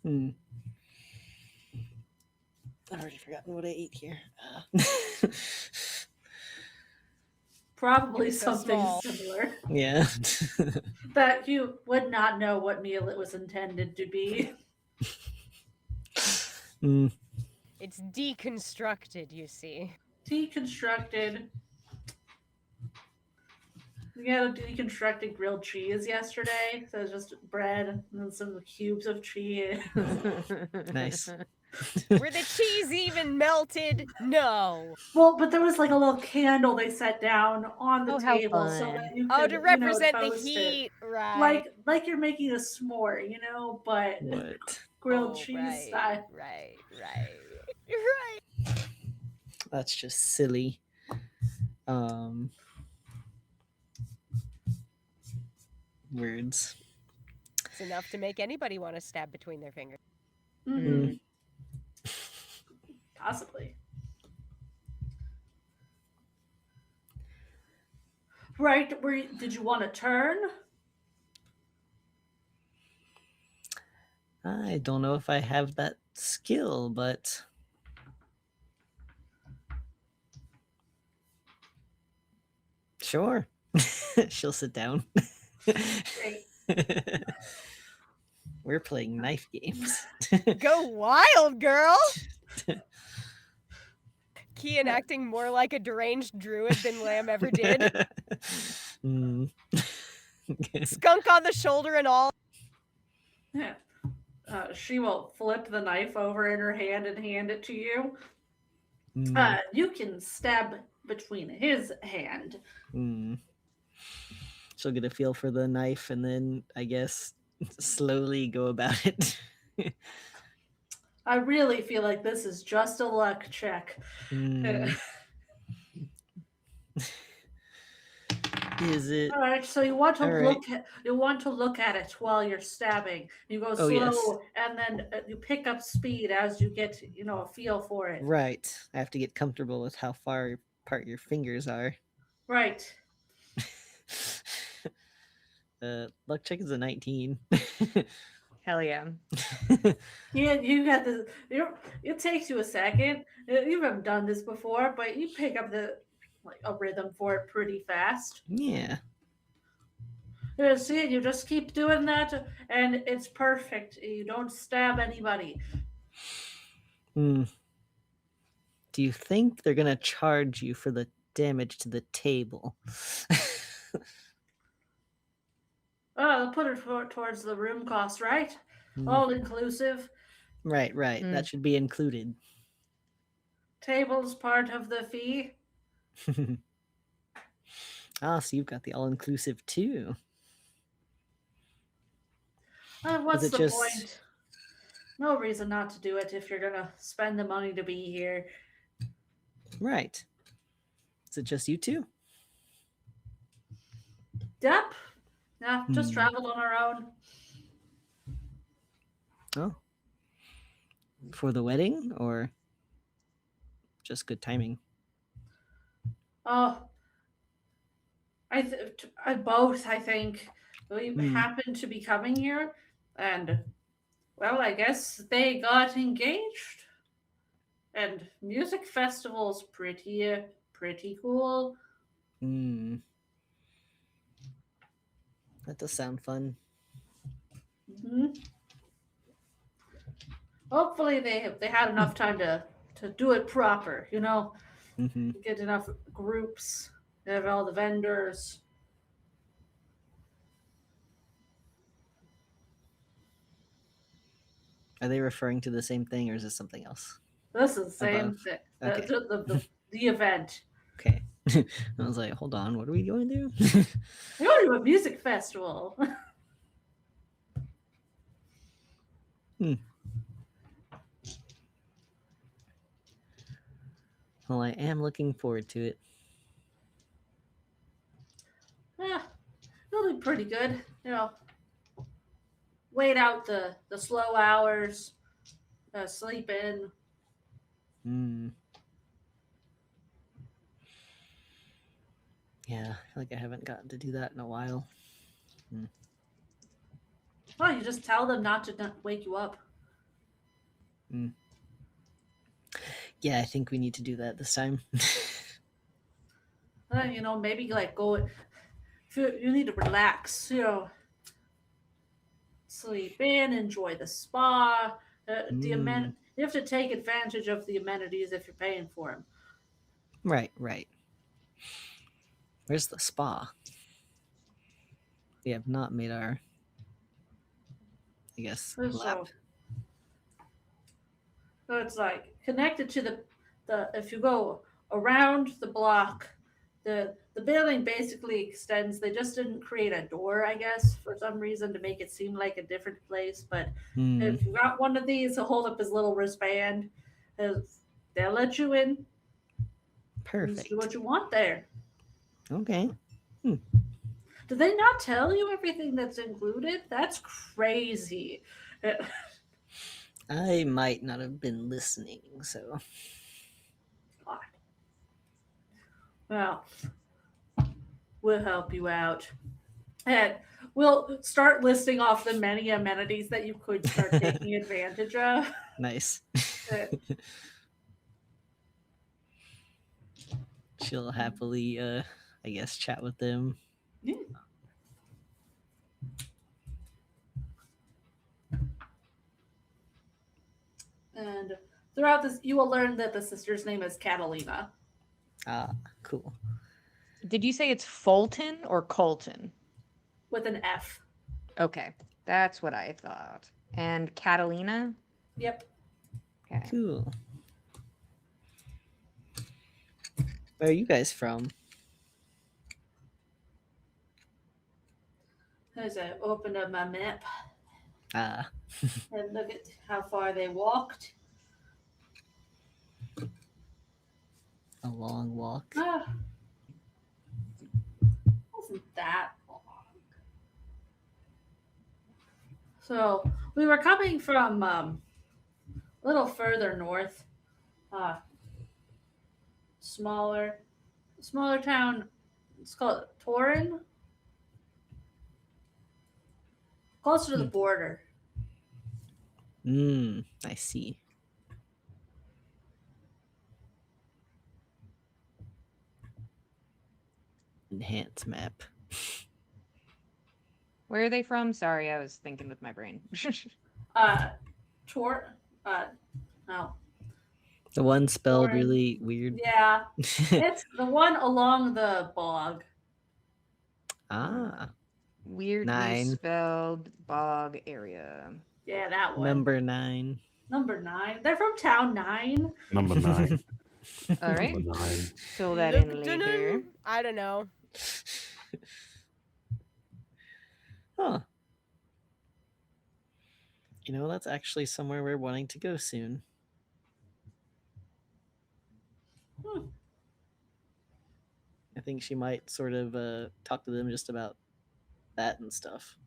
Hmm. I've already forgotten what I ate here. Probably It was so something small. similar Yeah. that you would not know what meal it was intended to be. Mm. It's deconstructed, you see. Deconstructed. We had a deconstructed grilled cheese yesterday. So it was just bread and some cubes of cheese. Nice. Were the cheese even melted? No. Well, but there was like a little candle they set down on the Oh, how table so fun. that you Oh, could, to represent the toast it. heat, right? Like you're making a s'more, but What? grilled Oh, cheese right, style. right. Right. That's just silly. Words. It's enough to make anybody want to stab between their fingers. Mm-hmm. Mm. Possibly. Right? Did you want to turn? I don't know if I have that skill, but sure. She'll sit down. Great. We're playing knife games. Go wild, girl! Kian acting more like a deranged druid than Lamb ever did. Mm. Skunk on the shoulder and all. Yeah. She will flip the knife over in her hand and hand it to you. Mm. You can stab between his hand. Mm. She'll get a feel for the knife and then, I guess, slowly go about it. I really feel like this is just a luck check. Mm. Is it? All right, so you want to All right. look at it while you're stabbing. You go Oh, slow, yes. and then you pick up speed as you get a feel for it. Right. I have to get comfortable with how far apart your fingers are. Right. Luck check is a 19. Hell yeah. Yeah, you got this. It takes you a second. You haven't done this before, but you pick up a rhythm for it pretty fast. Yeah. See, you just keep doing that, and it's perfect. You don't stab anybody. Hmm. Do you think they're gonna charge you for the damage to the table? Oh, they'll put it towards the room cost, right? Hmm. All inclusive. Right. Mm. That should be included. Table's part of the fee. Ah, so you've got the all-inclusive too. What's it the just- point? No reason not to do it if you're gonna spend the money to be here. Right. Is it just you two? Yep. Yeah, just Hmm. traveled on our own. Oh. For the wedding or just good timing? Oh, both. I think we Hmm. happened to be coming here, and well, I guess they got engaged. And music festivals pretty cool. Hmm. That does sound fun. Hmm. Hopefully they had enough time to do it proper. Mm-hmm. Get enough groups, have all the vendors. Are they referring to the same thing or is this something else? This is the same Above. thing. Okay. The event. Okay. I was like, hold on, what are we going to do? We're going to a music festival. Well, I am looking forward to it. Yeah, it'll be pretty good. Wait out the slow hours, sleep in. Mm. Yeah, I feel like I haven't gotten to do that in a while. Well, you just tell them not to wake you up. Yeah, I think we need to do that this time. Maybe like go. If you need to relax, sleep in, enjoy the spa. You have to take advantage of the amenities if you're paying for them. Right. Where's the spa? We have not made our, I guess, lap. So it's like connected to the if you go around the block, the building basically extends. They just didn't create a door, I guess, for some reason to make it seem like a different place. But if you got one of these, he'll hold up his little wristband. They'll let you in. Perfect. Do what you want there. Okay. Did they not tell you everything that's included? That's crazy. I might not have been listening, so. God. Well, we'll help you out. And we'll start listing off the many amenities that you could start taking advantage of. Nice. She'll happily, I guess, chat with them. Yeah. And throughout this, you will learn that the sister's name is Catalina. Ah, cool. Did you say it's Fulton or Colton? With an F. Okay, that's what I thought. And Catalina? Yep. Okay. Cool. Where are you guys from? As I opened up my map Ah. and look at how far they walked. A long walk. Wasn't that long. So we were coming from a little further north. Smaller town. It's called Torin. Closer to the border. I see. Enhance map. Where are they from? Sorry, I was thinking with my brain. No. The one spelled Torin. really weird. Yeah. It's the one along the bog. Ah. Weirdly 9. spelled bog area. Yeah, that one. Number 9. Number 9. They're from Town 9. Number 9. All right. Number 9. Fill that in later. I don't know. Huh. That's actually somewhere we're wanting to go soon. I think she might sort of talk to them just about that and stuff.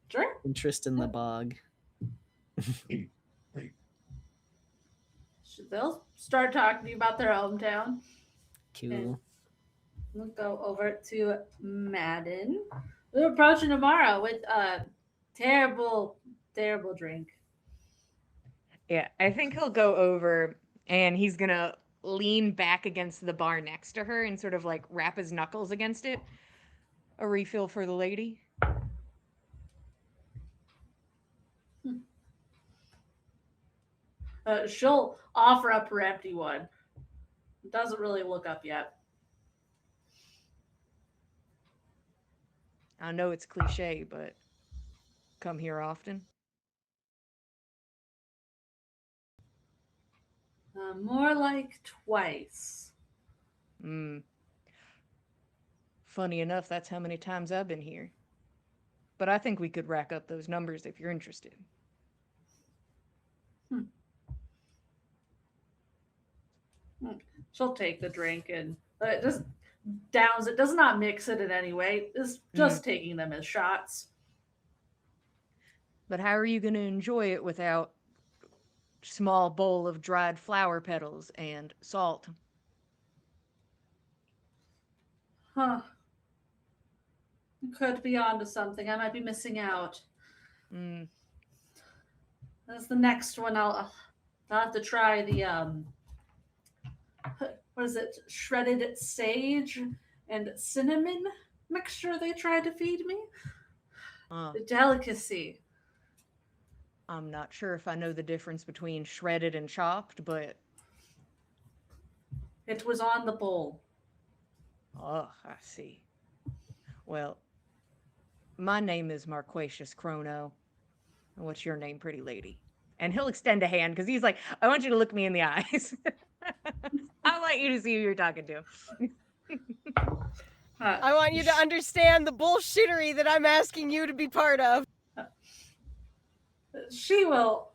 Sure. Interest in the bog. They'll start talking to you about their hometown. Cool. We'll go over to Madden. We're approaching tomorrow with a terrible, terrible drink. Yeah, I think he'll go over and he's gonna lean back against the bar next to her and sort of like wrap his knuckles against it. A refill for the lady. She'll offer up her empty one. Doesn't really look up yet. I know it's cliche, but come here often. More like twice. Funny enough, that's how many times I've been here. But I think we could rack up those numbers if you're interested. She'll take the drink and just downs it. Does not mix it in any way. Is Mm. just taking them as shots. But how are you going to enjoy it without small bowl of dried flower petals and salt? Huh. Could be onto something. I might be missing out. Mm. That's the next one. I'll have to try the what is it? Shredded sage and cinnamon mixture they tried to feed me. The delicacy. I'm not sure if I know the difference between shredded and chopped, but It was on the bowl. oh, I see. Well, my name is Marquatius Chrono. What's your name, pretty lady? And he'll extend a hand because he's like, I want you to look me in the eyes. I want you to see who you're talking to. I want you to understand the bullshittery that I'm asking you to be part of. She will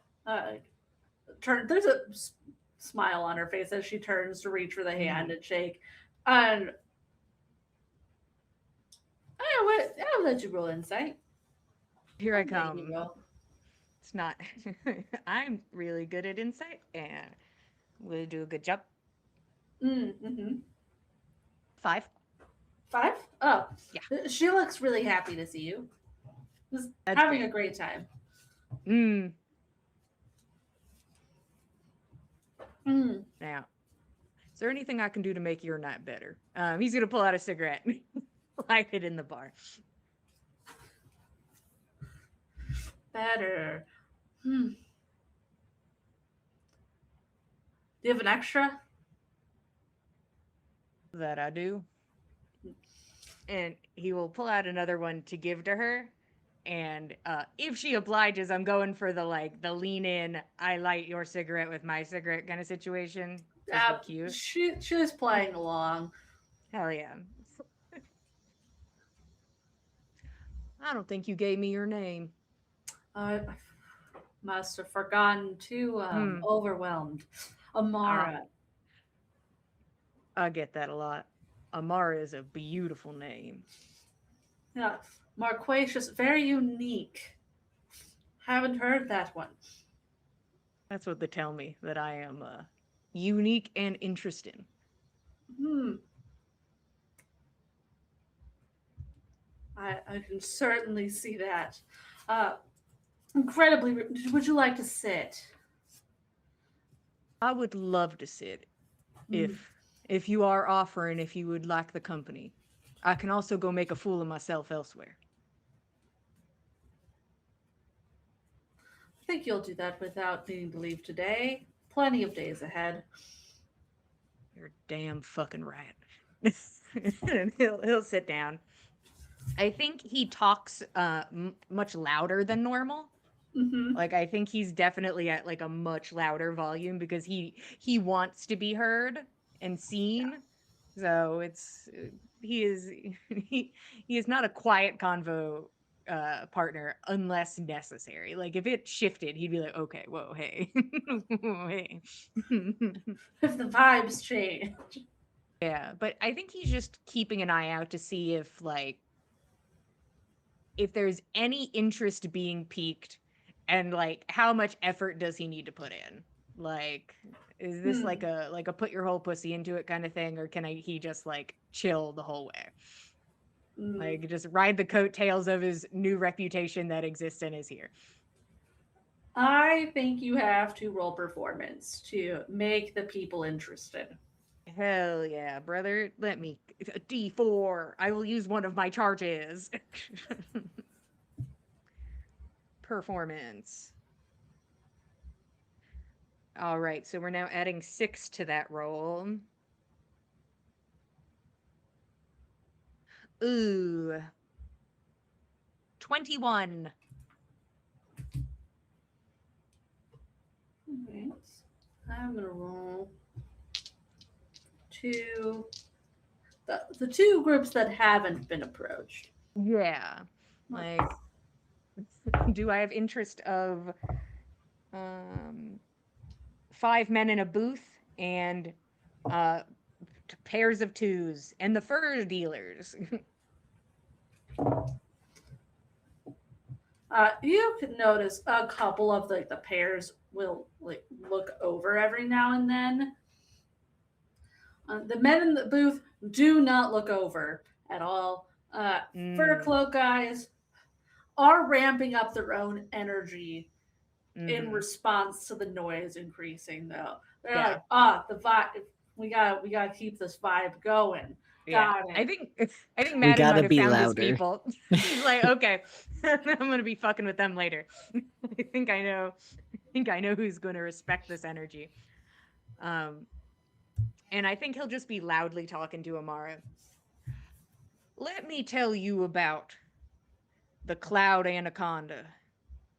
turn. There's a smile on her face as she turns to reach for the hand and shake. And I'll let you roll insight. Here I I'll let you come. roll. It's not. I'm really good at insight, and we'll do a good job. Mm-hmm. 5. 5? Oh, Yeah. She looks really happy to see you. Just That's having great. a great time. Mm. Mm. Now, is there anything I can do to make your night better? He's gonna pull out a cigarette, and light it in the bar. Better. Do you have an extra? That I do. And he will pull out another one to give to her. And if she obliges, I'm going for the lean in, I light your cigarette with my cigarette kind of situation. Cute. She was playing along. Hell yeah. I don't think you gave me your name. I must have forgotten. Too overwhelmed. Amara. I get that a lot. Amara is a beautiful name. Yeah, Marquatius, very unique. Haven't heard that one. That's what they tell me, that I am unique and interesting. I can certainly see that. Incredibly. Would you like to sit? I would love to sit if you are offering, if you would like the company. I can also go make a fool of myself elsewhere. I think you'll do that without needing to leave today. Plenty of days ahead. You're damn fucking right. And he'll sit down. I think he talks much louder than normal. Mm-hmm. Like, I think he's definitely at like a much louder volume because he wants to be heard and seen. So he is not a quiet convo partner unless necessary. Like, if it shifted, he'd be like, okay, whoa, hey. Hey. If the vibes change. Yeah, but I think he's just keeping an eye out to see if there's any interest being piqued, and like how much effort does he need to put in? Like, is this like a put your whole pussy into it kind of thing, or can he just like chill the whole way? Like, just ride the coattails of his new reputation that exists and is here. I think you have to roll performance to make the people interested. Hell yeah, brother. Let me D4. I will use one of my charges. Performance. All right, so we're now adding 6 to that roll. Ooh. 21. Right. I'm gonna roll 2. the two groups that haven't been approached. Yeah. Like, do I have interest of um 5 men in a booth and uh pairs of twos and the fur dealers? You can notice a couple of the pairs will like look over every now and then. The men in the booth do not look over at all. Fur Mm, cloak guys are ramping up their own energy in mm-hmm. response to the noise increasing. Though they're Yeah. like, the vibe. We gotta keep this vibe going. Yeah. Got I it. think I think We Madden might gotta have be found his louder. people. He's like, okay, I'm gonna be fucking with them later. I think I know. I think I know who's gonna respect this energy. Um, and I think he'll just be loudly talking to Amara. Let me tell you about the cloud anaconda,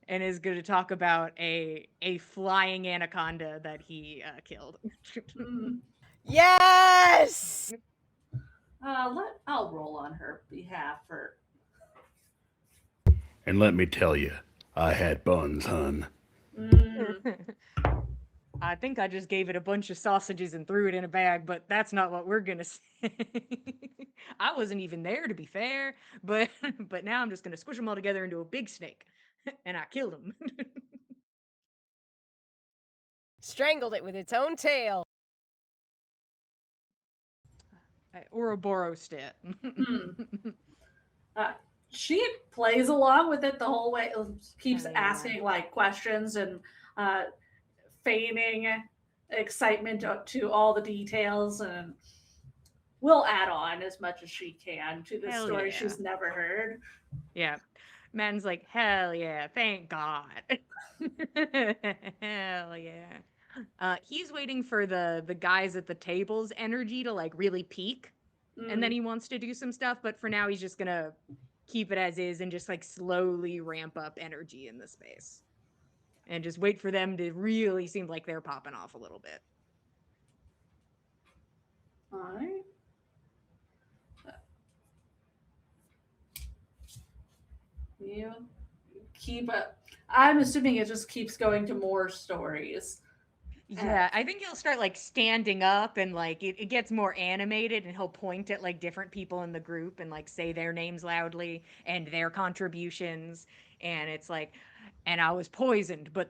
and is going to talk about a flying anaconda that he killed. Mm. Yes! I'll roll on her behalf for. And let me tell you, I had buns, hun. Mm, I think I just gave it a bunch of sausages and threw it in a bag, but that's not what we're gonna say. I wasn't even there, to be fair, but but now I'm just gonna squish them all together into a big snake, and I killed him. Strangled it with its own tail. Ouroborostat. mm. Uh, she plays along with it the whole way. Keeps Hell yeah. asking like questions and uh, feigning excitement to all the details, and will add on as much as she can to this Hell story yeah. she's never heard. Yeah. Man's like, hell yeah, thank God. Hell yeah. He's waiting for the guys at the table's energy to like really peak, and then Mm. he wants to do some stuff. But for now, he's just gonna keep it as is and just like slowly ramp up energy in the space, and just wait for them to really seem like they're popping off a little bit. All right. You keep it. I'm assuming it just keeps going to more stories. Yeah, I think he'll start like standing up and like it gets more animated and he'll point at like different people in the group and like say their names loudly and their contributions. And it's like, and I was poisoned, but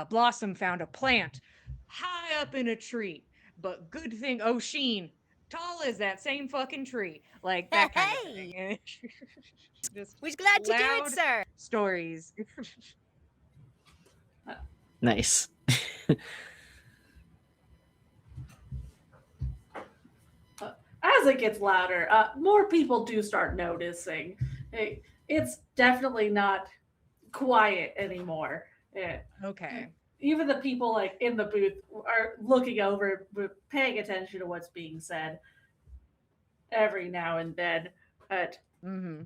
Blossom found a plant high up in a tree. But good thing O'Sheen, tall as that same fucking tree. Like that kind of Hey! thing. Just We's glad to do it, loud sir. stories. Nice. As it gets louder, more people do start noticing. It's definitely not quiet anymore. Eh, Okay. Even the people like in the booth are looking over, paying attention to what's being said every now and then. But Mm-hmm.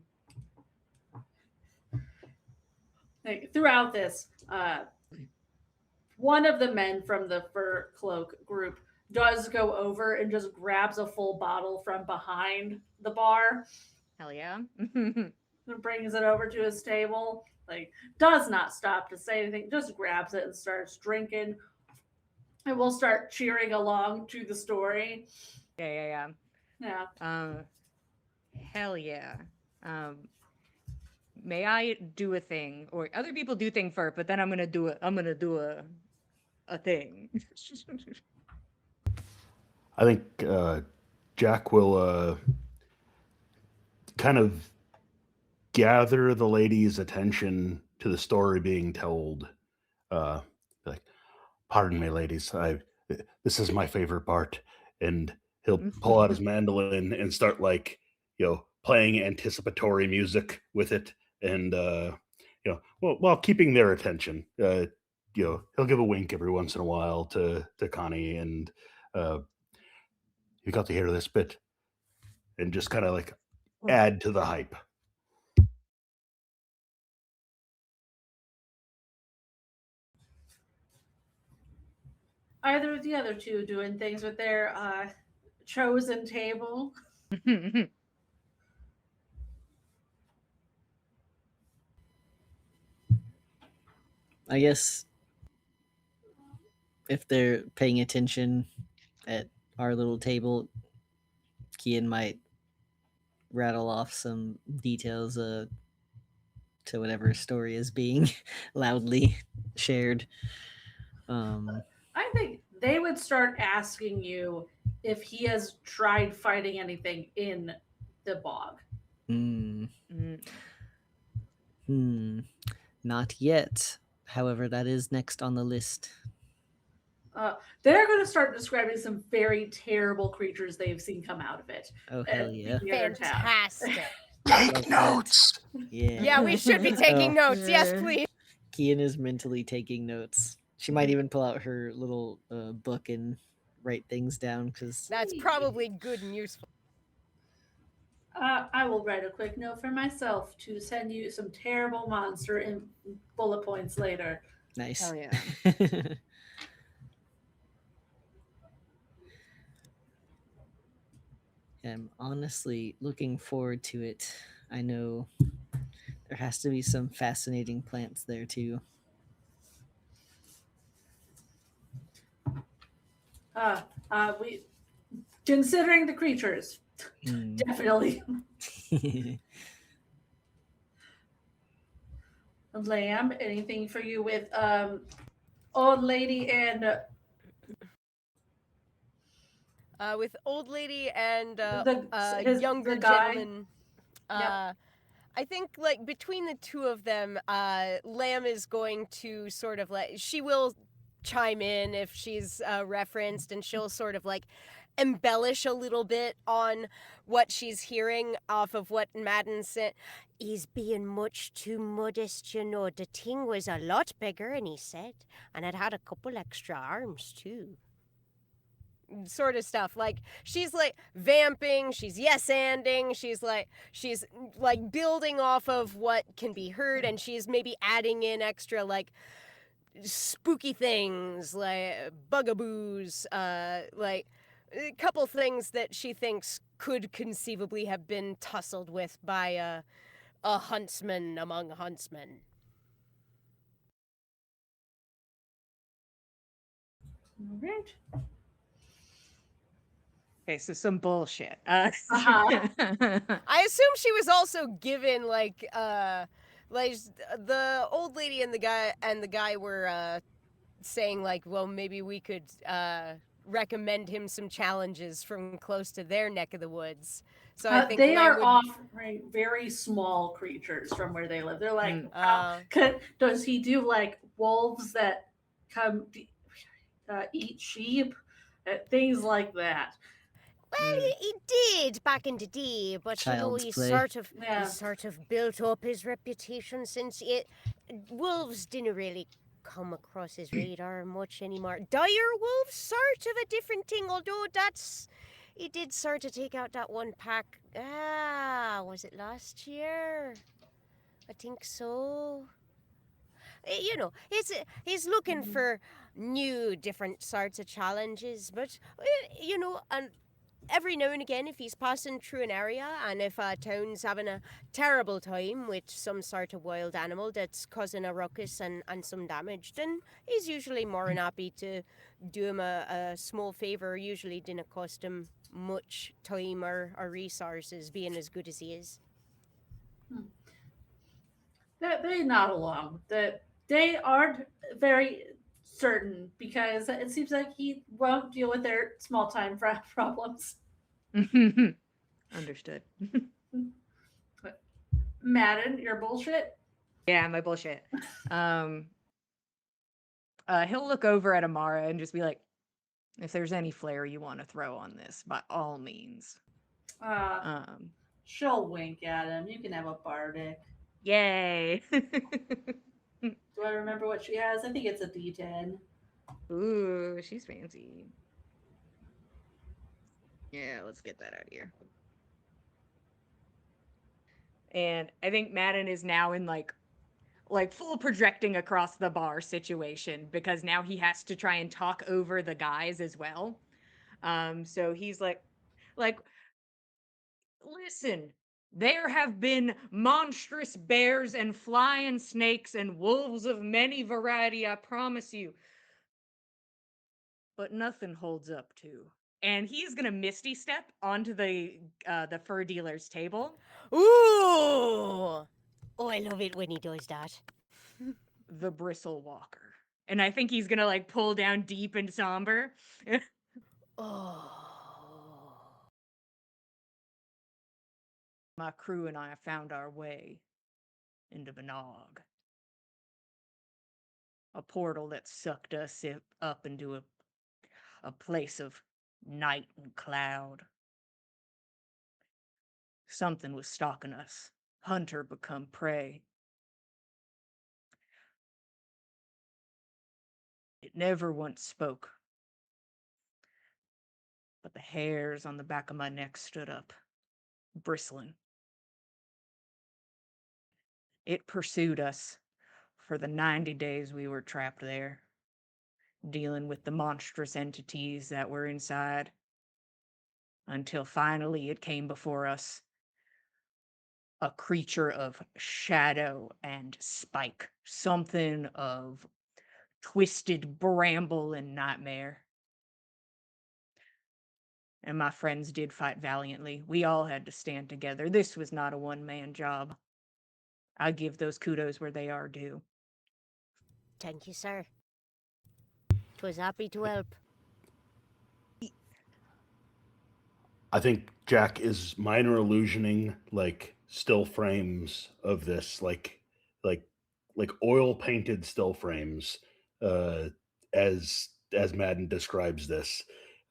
throughout this, one of the men from the fur cloak group does go over and just grabs a full bottle from behind the bar Hell yeah. and brings it over to his table. Like, does not stop to say anything, just grabs it and starts drinking. And we'll start cheering along to the story. Yeah. Yeah. Hell yeah. Um, may I do a thing, or other people do thing first, but then I'm gonna do a thing. I think Jack will kind of gather the lady's attention to the story being told. Like, pardon me, ladies. This is my favorite part, and he'll pull out his mandolin and start like playing anticipatory music with it, and well, while keeping their attention. He'll give a wink every once in a while to Connie, and uh, you got to hear this bit, and just kind of like add to the hype. Either of the other two doing things with their chosen table. I guess if they're paying attention at our little table, Kian might rattle off some details to whatever story is being loudly shared. I think they would start asking you if he has tried fighting anything in the bog. Hmm. Mm. Not yet. However, that is next on the list. They're going to start describing some very terrible creatures they've seen come out of it. Oh, hell yeah. near their town. Fantastic. Take Love that. notes. Yeah. Yeah, we should be taking Oh. notes. Yes, please. Kian is mentally taking notes. She might even pull out her little book and write things down because That's probably good and useful. I will write a quick note for myself to send you some terrible monster in bullet points later. nice. Hell yeah. I'm honestly looking forward to it. I know there has to be some fascinating plants there too. We considering the creatures, Hmm. definitely. Lamb, anything for you with old lady and With old lady and his younger the guy? gentleman. Yep. I think like between the two of them, Lamb is going to sort of like she will chime in if she's referenced, and she'll sort of like embellish a little bit on what she's hearing off of what Madden said. He's being much too modest, you know. The thing was a lot bigger, and he said, and it had a couple extra arms too. Sort of stuff. Like she's like vamping, she's yes-anding, she's like building off of what can be heard, and she's maybe adding in extra like spooky things like bugaboos, like a couple things that she thinks could conceivably have been tussled with by a huntsman among huntsmen. All right. Okay, so some bullshit. Uh-huh. I assume she was also given like the old lady and the guy were saying like, well, maybe we could recommend him some challenges from close to their neck of the woods. So I think They Lamb are would. offering very small creatures from where they live. They're like, does he do like wolves that come eat sheep? Things like that. Well, he did back in the day, but Child's he's play. sort of built up his reputation since wolves didn't really come across his radar much anymore. Dire wolves, sort of a different thing, although he did sort of take out that one pack. Was it last year? I think so. You know, he's looking for new, different sorts of challenges, but you know, and every now and again, if he's passing through an area and if a town's having a terrible time with some sort of wild animal that's causing a ruckus and some damage, then he's usually more than happy to do him a small favour. Usually didn't cost him much time or resources, being as good as he is. They nod along. That they aren't very certain because it seems like he won't deal with their small time problems. Understood. Madden, your bullshit. Yeah, my bullshit. He'll look over at Amara and just be like, if there's any flair you want to throw on this, by all means. She'll wink at him. You can have a bardic. Yay. Do I remember what she has? I think it's a D10. Ooh, she's fancy. Yeah, let's get that out of here. And I think Madden is now in like full projecting across the bar situation because now he has to try and talk over the guys as well. So he's like, Like, listen, there have been monstrous bears and flying snakes and wolves of many variety, I promise you. But nothing holds up to. And he's gonna misty step onto the fur dealer's table. Ooh! Oh, I love it when he does that. The bristle walker. And I think he's gonna like pull down deep and somber. Oh. My crew and I found our way into Banog. A portal that sucked us up into a place of night and cloud. Something was stalking us. Hunter become prey. It never once spoke. But the hairs on the back of my neck stood up, bristling. It pursued us for the 90 days we were trapped there, dealing with the monstrous entities that were inside, until finally it came before us, a creature of shadow and spike, something of twisted bramble and nightmare. And my friends did fight valiantly. We all had to stand together. This was not a one-man job. I give those kudos where they are due. Thank you, sir. 'Twas happy to help. I think Jack is minor illusioning like still frames of this, like like oil painted still frames, as Madden describes this.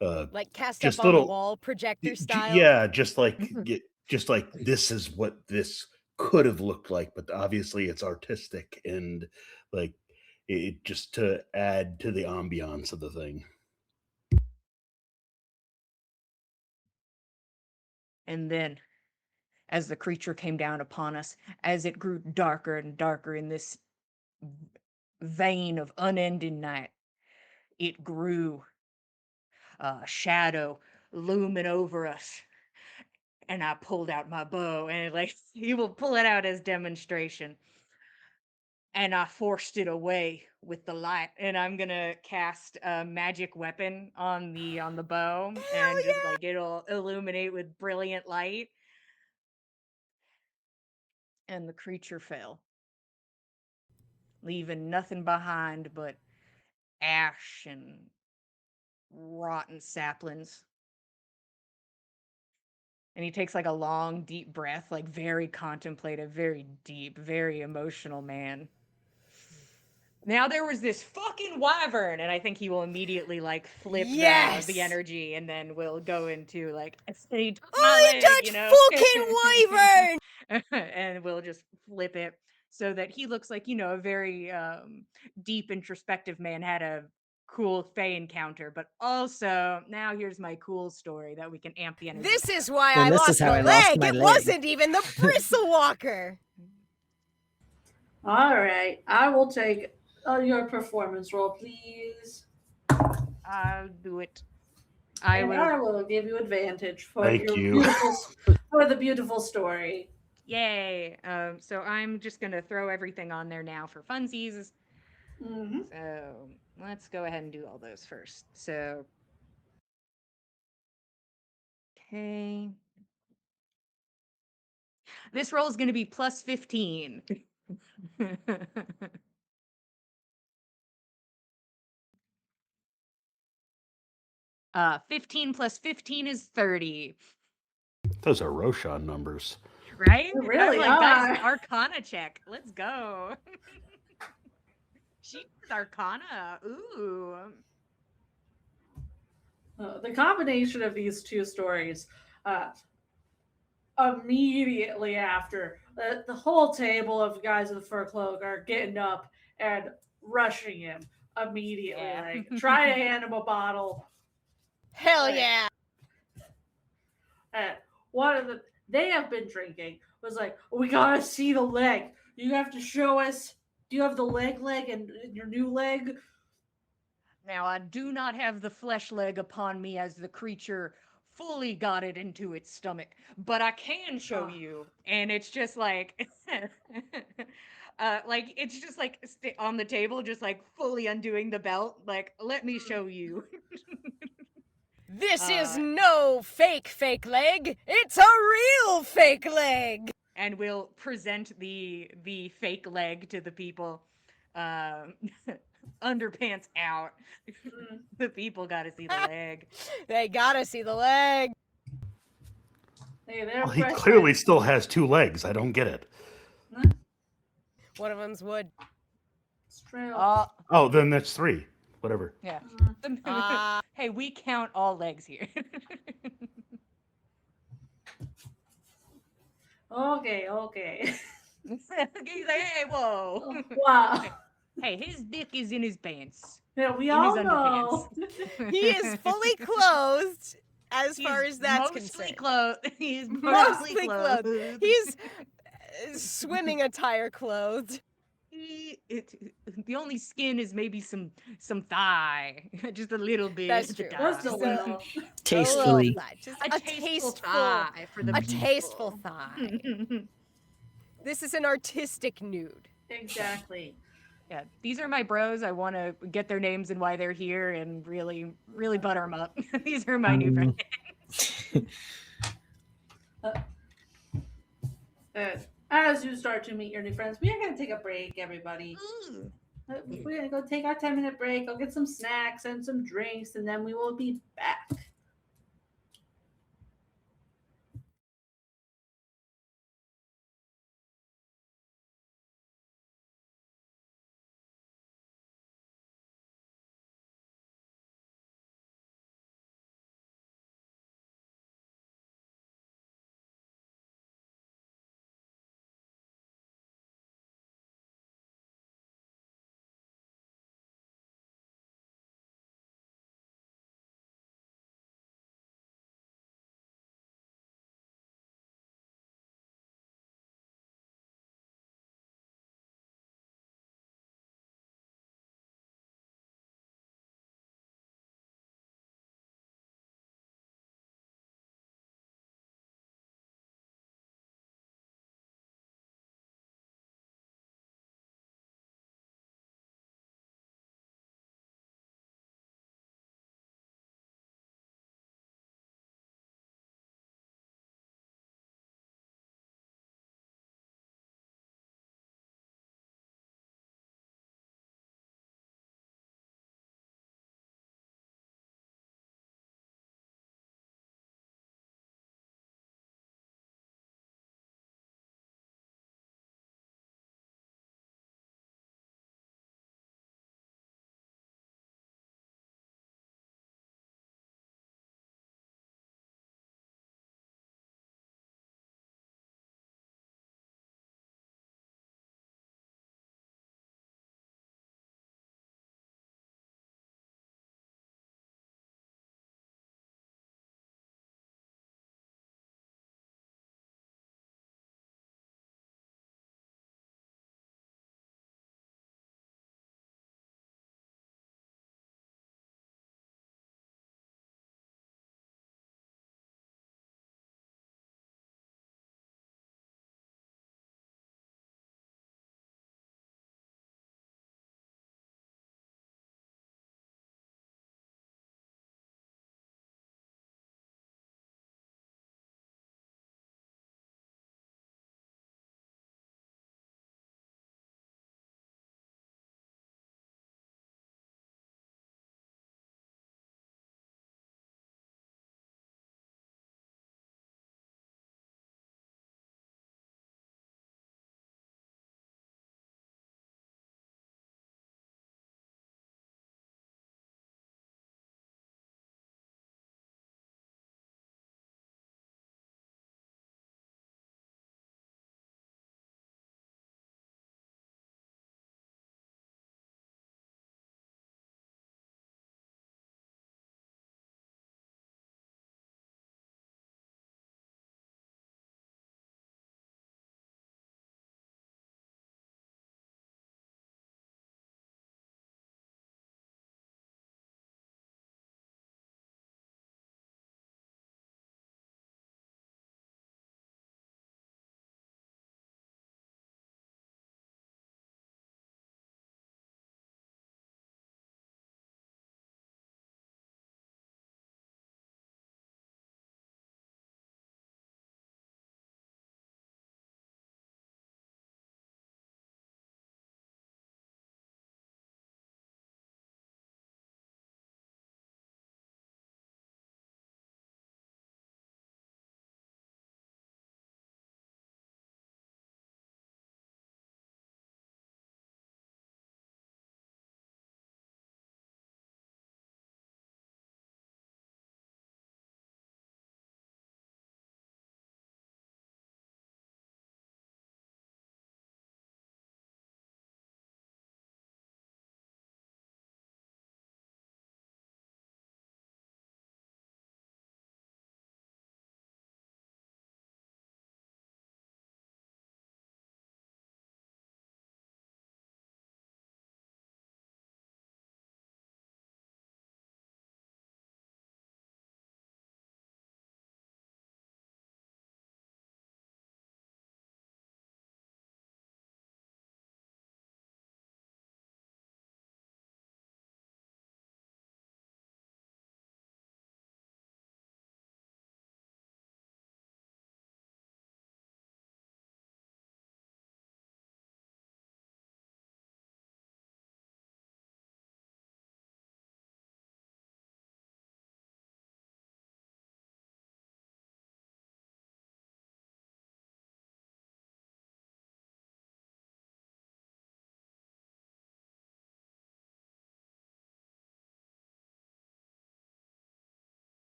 Like cast Just up on the little, wall, projector style. yeah, just like this is what this could have looked like, but obviously it's artistic and like it just to add to the ambiance of the thing. And then, as the creature came down upon us, as it grew darker and darker in this vein of unending night, it grew, shadow looming over us. And I pulled out my bow, and like he will pull it out as demonstration. And I forced it away with the light. And I'm gonna cast a magic weapon on the bow, and just like it'll illuminate with brilliant light. And the creature fell, leaving nothing behind but ash and rotten saplings. And he takes like a long, deep breath, like very contemplative, very deep, very emotional man. Now there was this fucking wyvern, and I think he will immediately like flip Yes! the energy, and then we'll go into like my Oh, leg, that you know, fucking wyvern! and we'll just flip it so that he looks like, you know, a very deep introspective man had a cool Fey encounter, but also now here's my cool story that we can amp the energy. This is why And I this lost is how the I lost leg. my It leg. wasn't even the bristle walker. All right, I will take your performance roll, please. I'll do it. I And will. I will give you advantage for Thank your you. beautiful for the beautiful story. Yay. So I'm just gonna throw everything on there now for funsies. Mm-hmm. So let's go ahead and do all those first. So okay. This roll is gonna be plus 15. 15 plus 15 is 30. Those are Roshan numbers. Right? You I'm really like, are. that's Arcana check. Let's go. She did Arcana. Ooh. The combination of these two stories, uh, immediately after the whole table of guys in the fur cloak are getting up and rushing him immediately. Yeah. Like, try to hand him a bottle. Hell Like, yeah. And one of the they have been drinking was like, we gotta see the leg. You have to show us. Do you have the leg and your new leg? Now, I do not have the flesh leg upon me as the creature fully got it into its stomach, but I can show Oh. you. And it's just like, like it's just like on the table, just like fully undoing the belt. Like, let me show you. This is Uh, no fake leg. It's a real fake leg. and we'll present the fake leg to the people. Um, underpants out. Mm. The people got to see the leg. They gotta see the leg. Hey, they're Well, he impressed clearly by- still has 2 legs. I don't get it. Huh? One of them's wood. It's true. Oh, then that's 3. Whatever. Yeah. Ah. Hey, we count all legs here. Okay. He's like, hey, whoa. Oh, wow. Hey, his dick is in his pants. Yeah, we In his all know. underpants. He is fully clothed as far as that's mostly concerned. clothed. He is Mostly mostly clothed. clothed. He's swimming attire clothed. The only skin is maybe some thigh, just a little bit. That's at the true. Just a top. little. Tastefully. Just A tasteful thigh for the a people. tasteful thigh. This is an artistic nude. Exactly. Yeah, these are my bros. I want to get their names and why they're here and really, really butter them up. These are my new friends. As you start to meet your new friends, we are going to take a break, everybody. We're going to go take our 10-minute break, go get some snacks and some drinks, and then we will be back.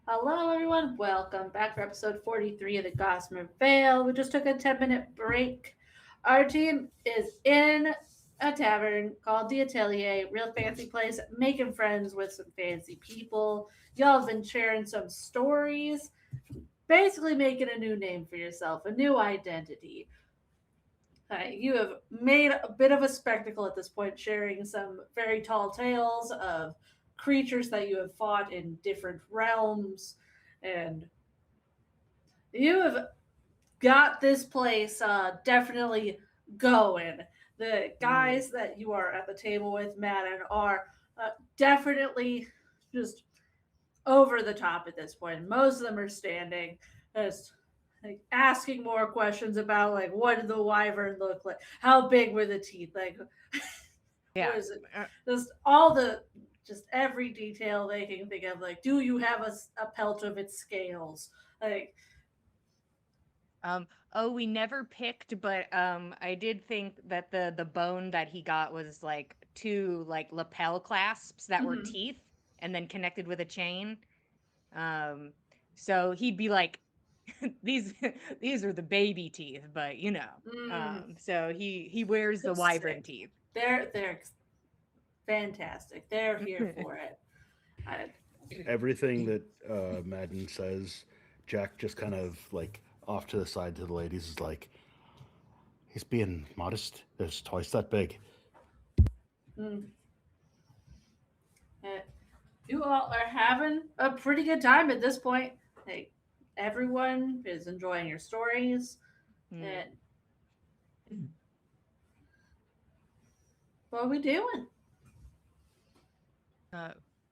Hello, everyone. Welcome back for episode 43 of the Gossamer Vale. We just took a 10-minute break. Our team is in a tavern called the Atelier, real fancy place, making friends with some fancy people. Y'all have been sharing some stories, basically making a new name for yourself, a new identity. You have made a bit of a spectacle at this point, sharing some very tall tales of creatures that you have fought in different realms, and you have got this place definitely going. The Mm. guys that you are at the table with, Madden, are definitely just over the top at this point. Most of them are standing, just like asking more questions about like what did the wyvern look like, how big were the teeth, like Yeah. what is it, Uh, just all the just every detail they can think of. Like, do you have a pelt of its scales? Like, oh, we never picked, but I did think that the bone that he got was like two like lapel clasps that were mhm, teeth and then connected with a chain. Um, so he'd be like, these these are the baby teeth, but you know. mm, So he wears the wyvern sick. teeth. They're fantastic. They're here for it. I, Everything that Madden says, Jack just kind of like off to the side to the ladies is like, he's being modest. There's twice that big. mm, uh, you all are having a pretty good time at this point. Like, everyone is enjoying your stories, Mm. and what are we doing? Uh,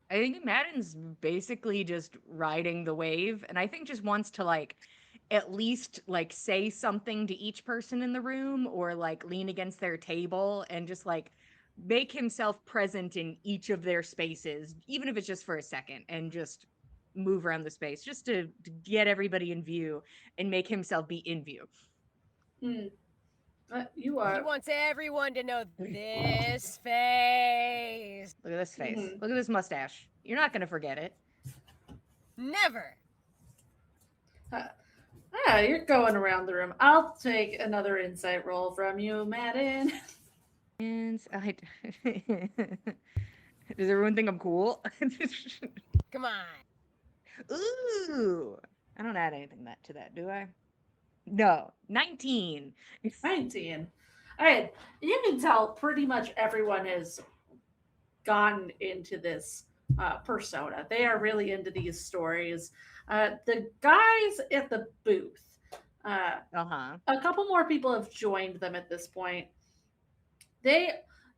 I think Madden's basically just riding the wave, and I think just wants to like at least like say something to each person in the room or like lean against their table and just like make himself present in each of their spaces, even if it's just for a second, and just move around the space just to get everybody in view and make himself be in view. Hmm. You He are. wants everyone to know this face. Look at this face. Mhm. Look at this mustache. You're not going to forget it. Never. You're going around the room. I'll take another insight roll from you, Madden. And I does everyone think I'm cool? Come on. Ooh, I don't add anything to that, do I? No, 19. 19. All right. You can tell pretty much everyone has gotten into this persona. They are really into these stories. The guys at the booth, uh, Uh-huh. a couple more people have joined them at this point. They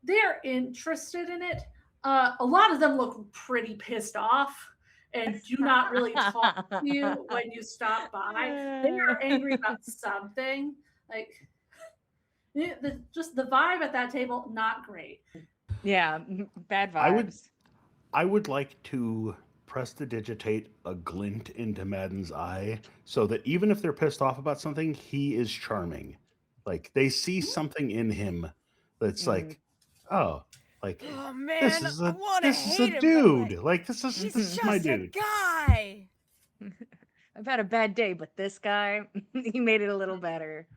they're interested in it. A lot of them look pretty pissed off and do not really talk to you when you stop by. They are angry about something. Like, just the vibe at that table, not great. Yeah, bad I would vibes. I would like to prestidigitate a glint into Madden's eye so that even if they're pissed off about something, he is charming. Like they see something in him that's Mm. like, oh, like Oh this man, is I a want to this is a hate him, but dude. like, Like this is he's this is my just a dude. guy. I've had a bad day, but this guy, he made it a little better.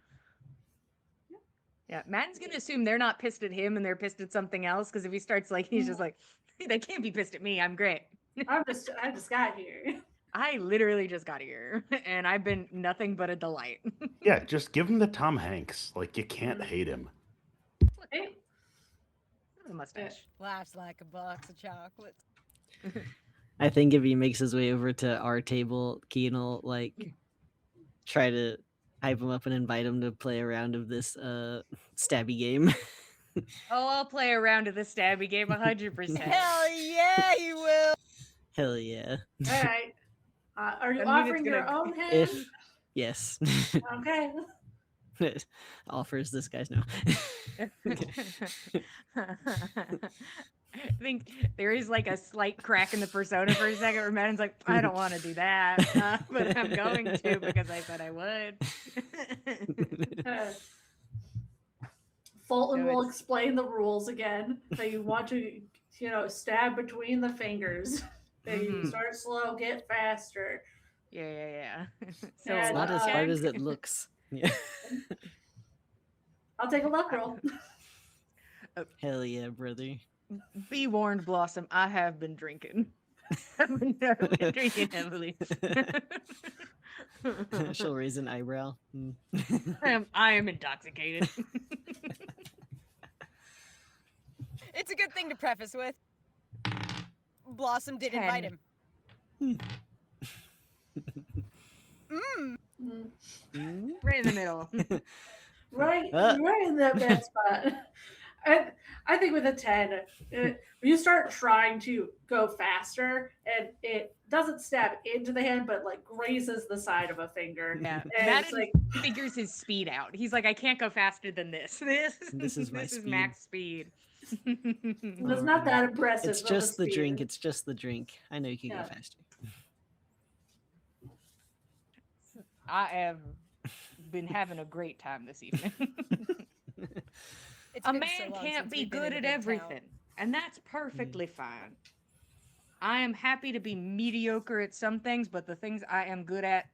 Yeah, Matt's gonna assume they're not pissed at him and they're pissed at something else, because if he starts like, he's just like, they can't be pissed at me. I'm great. I just got here. I literally just got here, and I've been nothing but a delight. Yeah, just give him the Tom Hanks. Like you can't hate him. Hey, The mustache. Laughs like a box of chocolates. I think if he makes his way over to our table, Keen will like try to hype him up and invite him to play a round of this stabby game. Oh, I'll play a round of the stabby game 100%. Hell yeah, he will. Hell yeah. all right. Are you I mean, it's offering your gonna- own hand? If yes. Okay. Offers this guy's no. I think there is like a slight crack in the persona for a second where Madden's like, I don't want to do that, but I'm going to because I said I would. Uh, Fulton So will it's- explain the rules again. That you want to, stab between the fingers. You start slow, get faster. Yeah. So, It's And, not as hard check. as it looks. Yeah. I'll take a luck roll. Hell yeah, brother. Be warned, Blossom. I have been drinking. I've been drinking heavily. She'll raise an eyebrow. Mm. I am intoxicated. It's a good thing to preface with. Blossom did invite 10. him. Right in the middle. Right, Ah. right in that bad spot. I think with a 10, you start trying to go faster, and it doesn't stab into the hand, but like grazes the side of a finger. Yeah, And it's Madden like, figures his speed out. He's like, I can't go faster than this. This is my this is speed. max speed. it's not that impressive. It's of a just the speed. drink. It's just the drink. I know you can Yeah. go faster. I have been having a great time this evening. It's A been man so long can't since be we've been good in at a big town. everything, and that's perfectly fine. I am happy to be mediocre at some things, but the things I am good at,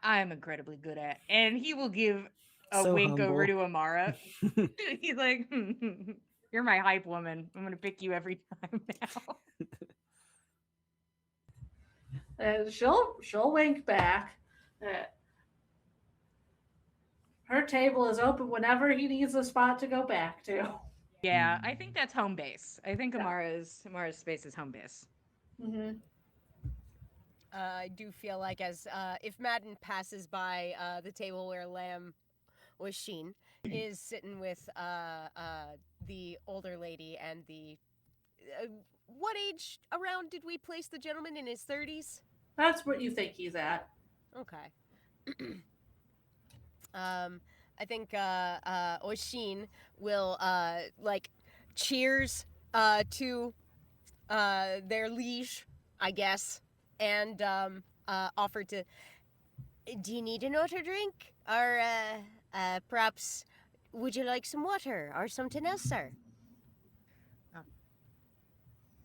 I am incredibly good at. And he will give a So wink over to humble. Amara. He's like, you're my hype woman. I'm gonna pick you every time now. And she'll wink back. Her table is open whenever he needs a spot to go back to. Yeah, I think that's home base. I think Yeah. Amara's space is home base. Mm-hmm. I do feel like as if Madden passes by the table where Lamb was Sheen is sitting with the older lady and the what age around did we place the gentleman in his 30s? That's what you think he's at. Okay. I think Oshin will like cheers to their liege, I guess, and offer to. Do you need another drink, or perhaps would you like some water or something else, sir?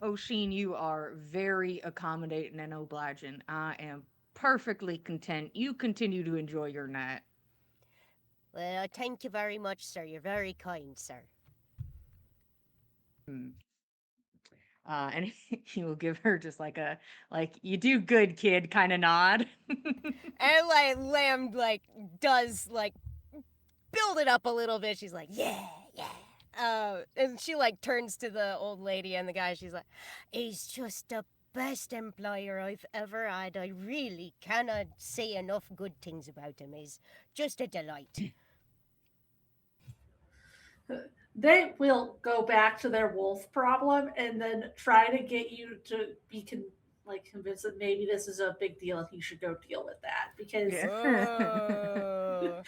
Oh, Sheen, you are very accommodating and obliging. I am perfectly content. You continue to enjoy your night. Well, thank you very much, sir. You're very kind, sir. And he will give her just like a you do good, kid kind of nod. And like Lamb like does like build it up a little bit. She's like, yeah. And she like turns to the old lady and the guy. She's like, he's just the best employer I've ever had. I really cannot say enough good things about him. He's just a delight. They will go back to their wolf problem and then try to get you to be convinced that maybe this is a big deal and he should go deal with that because Oh.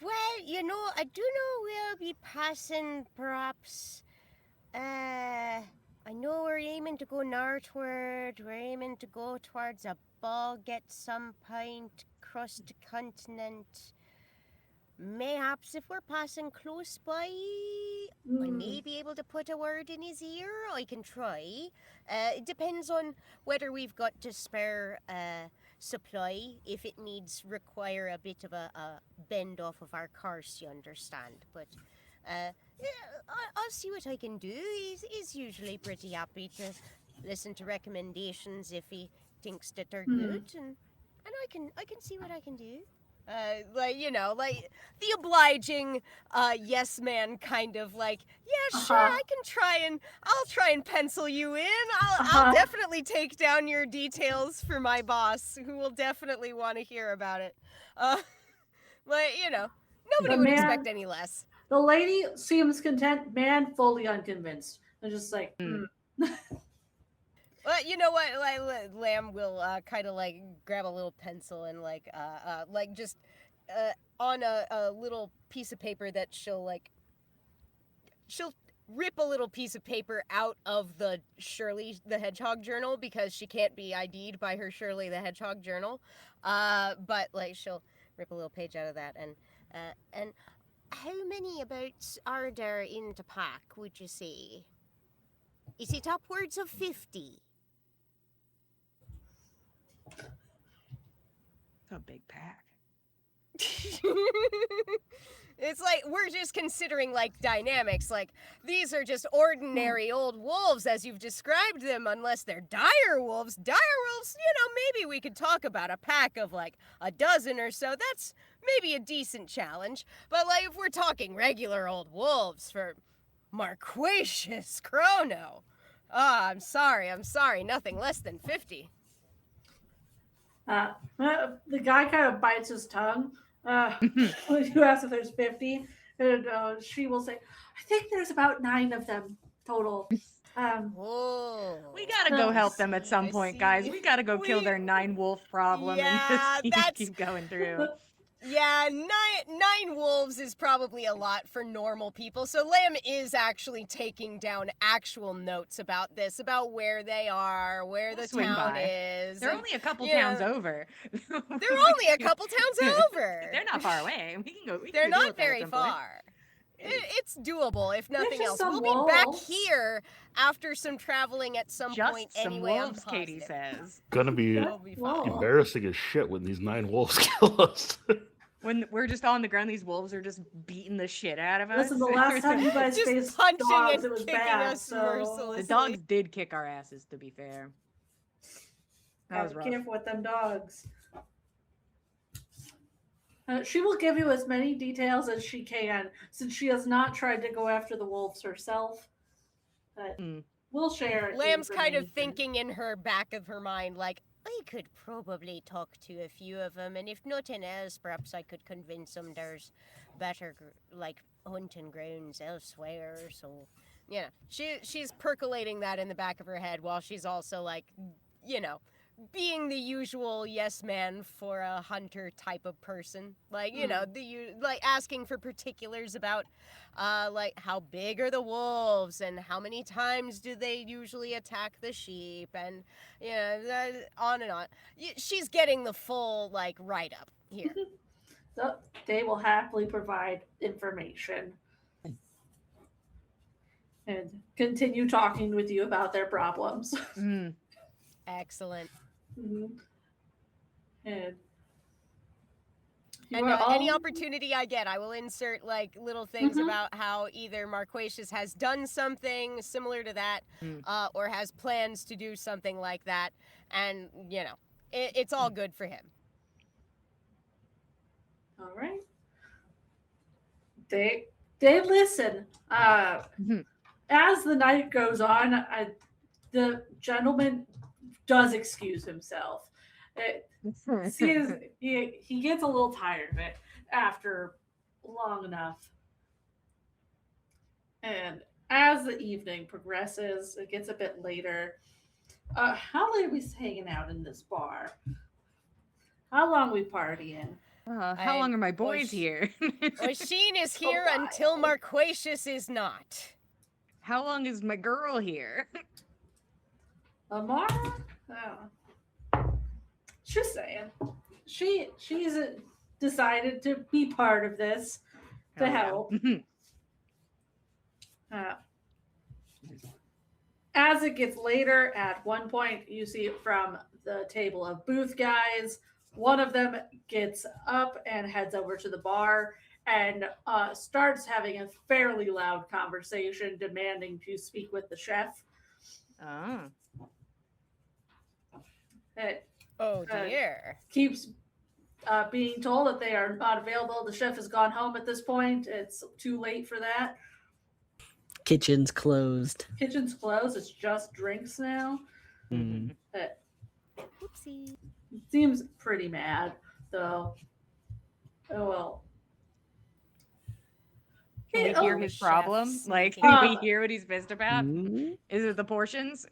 Well, you know, I do know we'll be passing perhaps. I know we're aiming to go northward. We're aiming to go towards a bog at some point, across the continent. Mayhaps if we're passing close by, I may be able to put a word in his ear. I can try. It depends on whether we've got to spare supply, if it needs require a bit of a bend off of our course, you understand. But yeah, I'll see what I can do. He's usually pretty happy to listen to recommendations if he thinks that they're good, and I can see what I can do. Like, you know, like the obliging yes man kind of like, yeah, sure, I can I'll try and pencil you in. I'll definitely take down your details for my boss, who will definitely want to hear about it. Like, you know, nobody would expect any less. The lady seems content, man fully unconvinced. They're just like, Well, you know what? Like, Lamb will kind of like grab a little pencil and like just on a little piece of paper that she'll rip a little piece of paper out of the Shirley the Hedgehog journal because she can't be ID'd by her Shirley the Hedgehog journal. But like she'll rip a little page out of that and how many about are there in the pack? Would you say? Is it upwards of 50? It's a big pack. It's like we're just considering like dynamics. Like these are just ordinary old wolves as you've described them, unless they're dire wolves. Dire wolves, maybe we could talk about a pack of like a dozen or so. That's maybe a decent challenge. But like if we're talking regular old wolves for Marquacious Chrono. I'm sorry. Nothing less than 50. The guy kind of bites his tongue. When you ask if there's 50, and she will say, I think there's about 9 of them total. Whoa. We gotta go help them at some I point, guys. see. We gotta go kill their 9 wolf problem and just that's keep going through. Yeah, nine wolves is probably a lot for normal people. So Lamb is actually taking down actual notes about this, about where they are, where the Swing town by. is. They're and, only a couple you know, towns over. They're only a couple towns over. They're not far away. We can go. We can They're go deal not with that at very some point. far. It's doable, if nothing just else. some We'll be back wolves. here after some traveling at some Just point some anyway. wolves, I'm Katie positive. says. Gonna be We'll be fine. Whoa. embarrassing as shit when these 9 wolves kill us. When we're just on the ground, these wolves are just beating the shit out of us. Listen, the last time you guys Just faced punching dogs, and it was kicking bad. us So mercilessly. The dogs did kick our asses, to be fair. That was gotta rough. be careful with them dogs. She will give you as many details as she can, since she has not tried to go after the wolves herself. But we'll share. Lamb's kind of information. thinking in her back of her mind, like, I could probably talk to a few of them, and if nothing else, perhaps I could convince them there's better, hunting grounds elsewhere. So, she's percolating that in the back of her head while she's also, being the usual yes man for a hunter type of person. Asking for particulars about, how big are the wolves and how many times do they usually attack the sheep and, on and on. She's getting the full, write-up here. So they will happily provide information and continue talking with you about their problems. Excellent. And And any opportunity I get, I will insert little things about how either Marquacious has done something similar to that, or has plans to do something like that, and it's all good for him. All right. They listen. As the night goes on, the gentleman does excuse himself. He gets a little tired of it after long enough. And as the evening progresses, it gets a bit later. How late are we hanging out in this bar? How long we partying? How long are my boys here? Oisin is here until Marquacious is not. How long is my girl here? Amara? Just saying. She's decided to be part of this to help. As it gets later, at one point, you see from the table of booth guys, one of them gets up and heads over to the bar and starts having a fairly loud conversation demanding to speak with the chef. Oh dear. Keeps being told that they are not available. The chef has gone home at this point. It's too late for that. Kitchen's closed. Kitchen's closed. It's just drinks now. Mm. Oopsie. Seems pretty mad, though. Oh well. Can we hear his problem? Chef's Can we hear what he's pissed about? Mm. Is it the portions?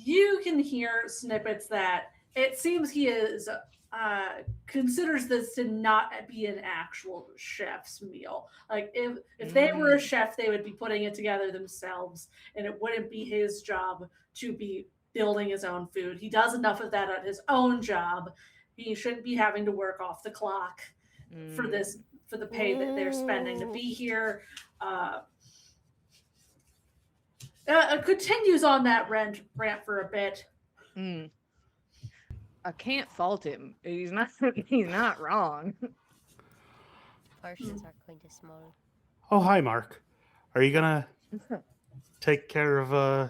You can hear snippets that it seems he is considers this to not be an actual chef's meal. Like if they were a chef, they would be putting it together themselves, and it wouldn't be his job to be building his own food. He does enough of that at his own job. He shouldn't be having to work off the clock for the pay that they're spending to be here. Continues on that rant for a bit. Mm, I can't fault him. He's not. He's not wrong. Portions are kind of small. Oh, hi, Mark. Are you gonna take care of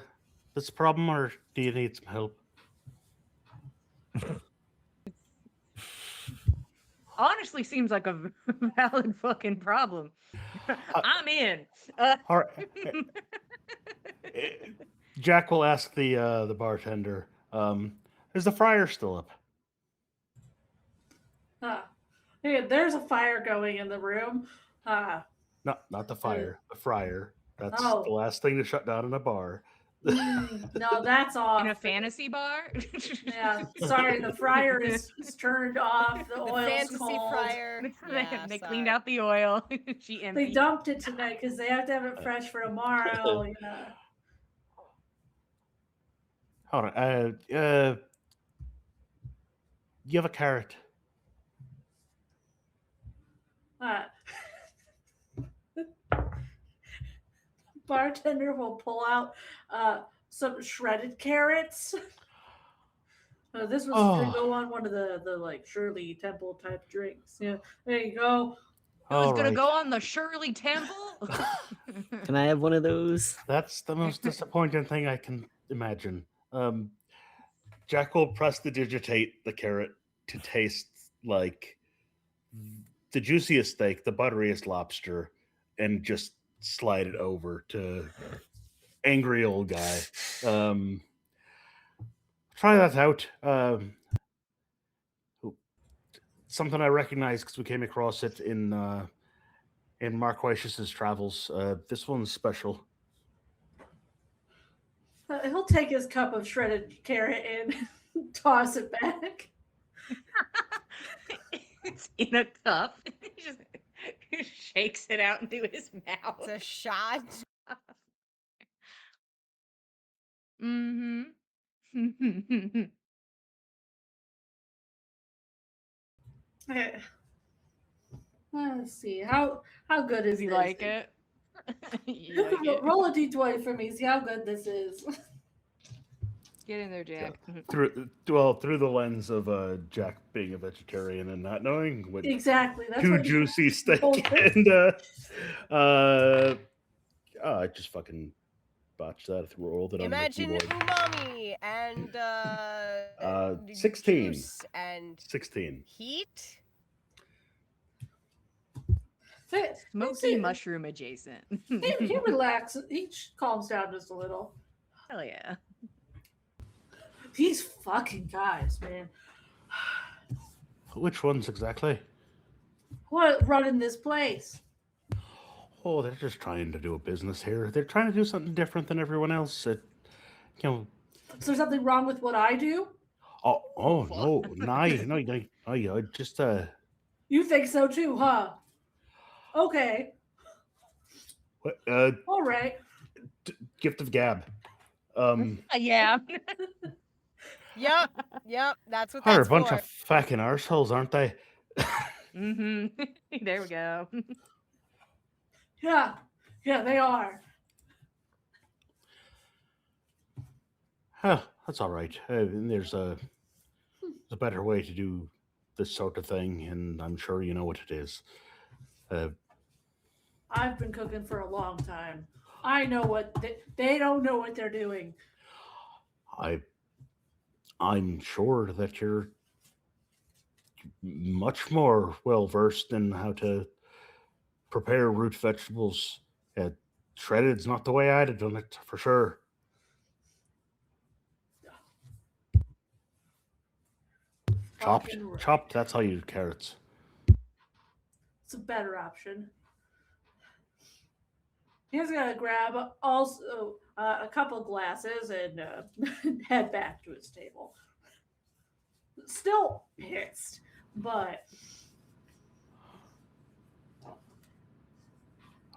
this problem, or do you need some help? Honestly, seems like a valid fucking problem. Uh, I'm in. Uh, all right. Eh, Jack will ask the bartender. Is the fryer still up? Uh, hey, there's a fire going in the room. Uh, Not the uh, fire. The fryer. That's the oh, last thing to shut down in a bar. no, that's in a off. fantasy bar. Yeah, sorry, the fryer is turned off. The The oil's fantasy cold. fryer. Yeah, They cleaned sorry. out the oil. She They emptied. dumped it tonight because they have to have it fresh for tomorrow. You know. All right. You have a carrot. Uh, bartender will pull out some shredded carrots. This was gonna Oh, go on one of the like Shirley Temple type drinks. Yeah, there you go. It was all gonna right. go on the Shirley Temple. Can I have one of those? That's the most disappointing thing I can imagine. Jack will press to digitate the carrot to taste like the juiciest steak, the butteriest lobster, and just slide it over to angry old guy. Um, Try that out. Something I recognize because we came across it in Mark Weish's travels. This one's special. He'll take his cup of shredded carrot and toss it back. It's in a cup. He just shakes it out into his mouth. It's a shot. Mm-hmm. Let's see how good is Does he this? like it? You You like can it? roll a d20 for me. See how good this is. Get in there, Jack. Through the lens of Jack being a vegetarian and not knowing what Exactly. That's too what juicy steak told him. and oh, I just fucking botched that. Rolled it on the Imagine keyboard. umami and 16. juice and 16. heat. Smoky mushroom adjacent. He relaxes. He calms down just a little. Hell yeah. These fucking guys, man. Which ones exactly? What running this place? Oh, they're just trying to do a business here. They're trying to do something different than everyone else. You know. Is there something wrong with what I do? Oh no, I just You think so too, huh? Okay. what, All right. gift of gab. Yeah. Yep, that's what Are a that's bunch for. of fucking arseholes, aren't they? Mm-hmm. There we go. Yeah, they are. Huh, that's all right. And there's a better way to do this sort of thing, and I'm sure you know what it is. I've been cooking for a long time. I know what they don't know what they're doing. I'm sure that you're much more well versed in how to prepare root vegetables. Shredded's not the way I'd have done it for sure. Fucking right. Chopped. That's how you do carrots. It's a better option. He's gonna grab also a couple glasses and head back to his table. Still pissed, but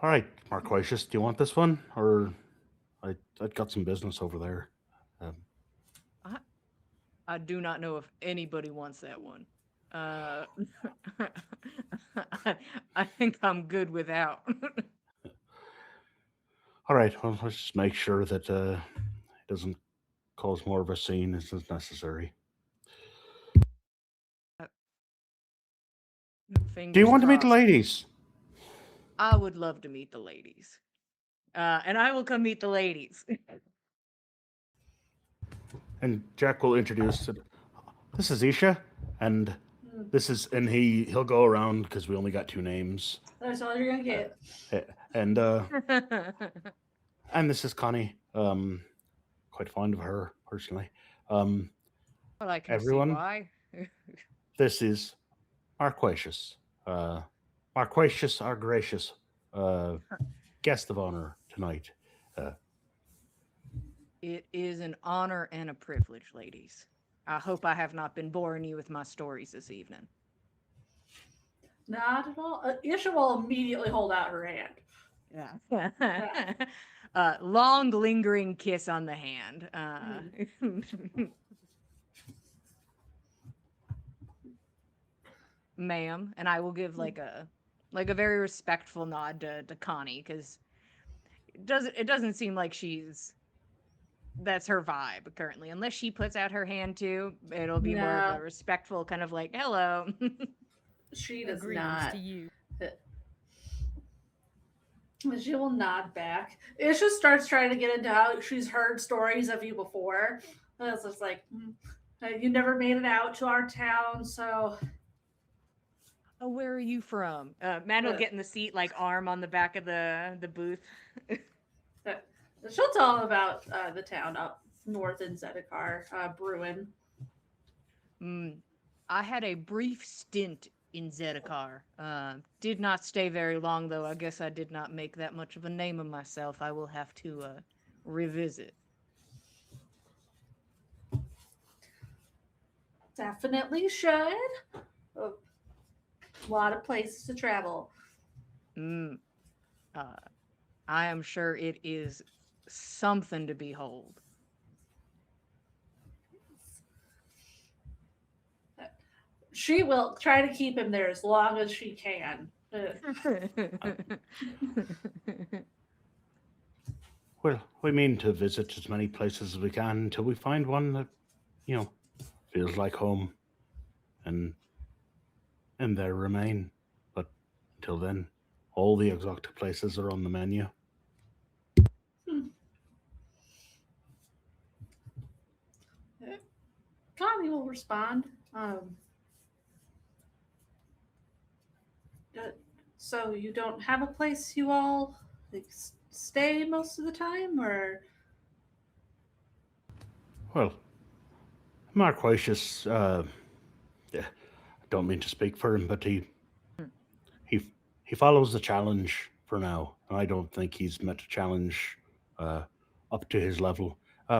All right, Marquisius, do you want this one, or I got some business over there. I do not know if anybody wants that one. I think I'm good without. All right, well, let's just make sure that it doesn't cause more of a scene as is necessary. Uh, Do you Fingers want to meet the crossed. ladies? I would love to meet the ladies. And I will come meet the ladies. And Jack will introduce it. This is Isha, and Mm, this is, and he'll go around because we only got two names. that's all you're gonna Uh, get. and and this is Connie. Quite fond of her personally. Um, Well, I can see everyone, why. this is Marquatius. Uh, Marquatius, our gracious uh, guest of honor tonight. Uh, It is an honor and a privilege, ladies. I hope I have not been boring you with my stories this evening. Not at all. Isha will immediately hold out her hand. Yeah. Long, lingering kiss on the hand. Ma'am, and I will give like a very respectful nod to Connie because it doesn't seem like that's her vibe currently. Unless she puts out her hand too, it'll be more of No, a respectful kind of like hello. she does Greetings not. to you. She will nod back. Isha starts trying to get into how she's heard stories of you before. And it's just like, you never made it out to our town, so Oh, where are you from? Matt will uh, get in the seat, like arm on the back of the booth. uh, she'll tell them about the town up north in Zedekar, Bruin. Mm, I had a brief stint in Zedekar. Did not stay very long, though. I guess I did not make that much of a name of myself. I will have to revisit. Definitely should. A lot of places to travel. Mm, uh, I am sure it is something to behold. She will try to keep him there as long as she can. well, we mean to visit as many places as we can until we find one that, you know, feels like home, and there remain. But until then, all the exotic places are on the menu. Hmm. Connie will respond. Uh, so you don't have a place you all like, stay most of the time, or Well, Marquatius, yeah, I don't mean to speak for him, but he he follows the challenge for now, and I don't think he's met a challenge uh, up to his level.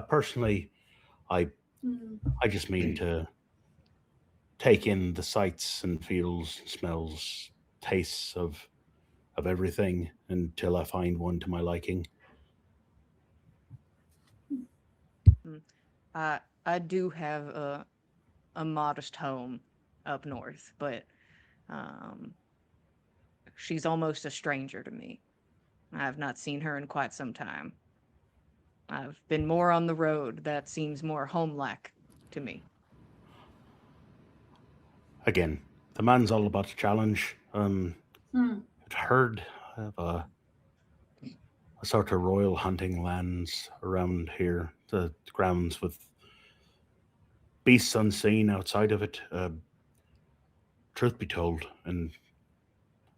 Personally, I mm, I just mean to take in the sights and feels, smells, tastes of everything until I find one to my liking. Mm. I do have a modest home up north, but um, she's almost a stranger to me. I have not seen her in quite some time. I've been more on the road. That seems more home-like to me. Again, the man's all about the challenge. mm, I'd heard of a sort of royal hunting lands around here, the grounds with beasts unseen outside of it. Truth be told, and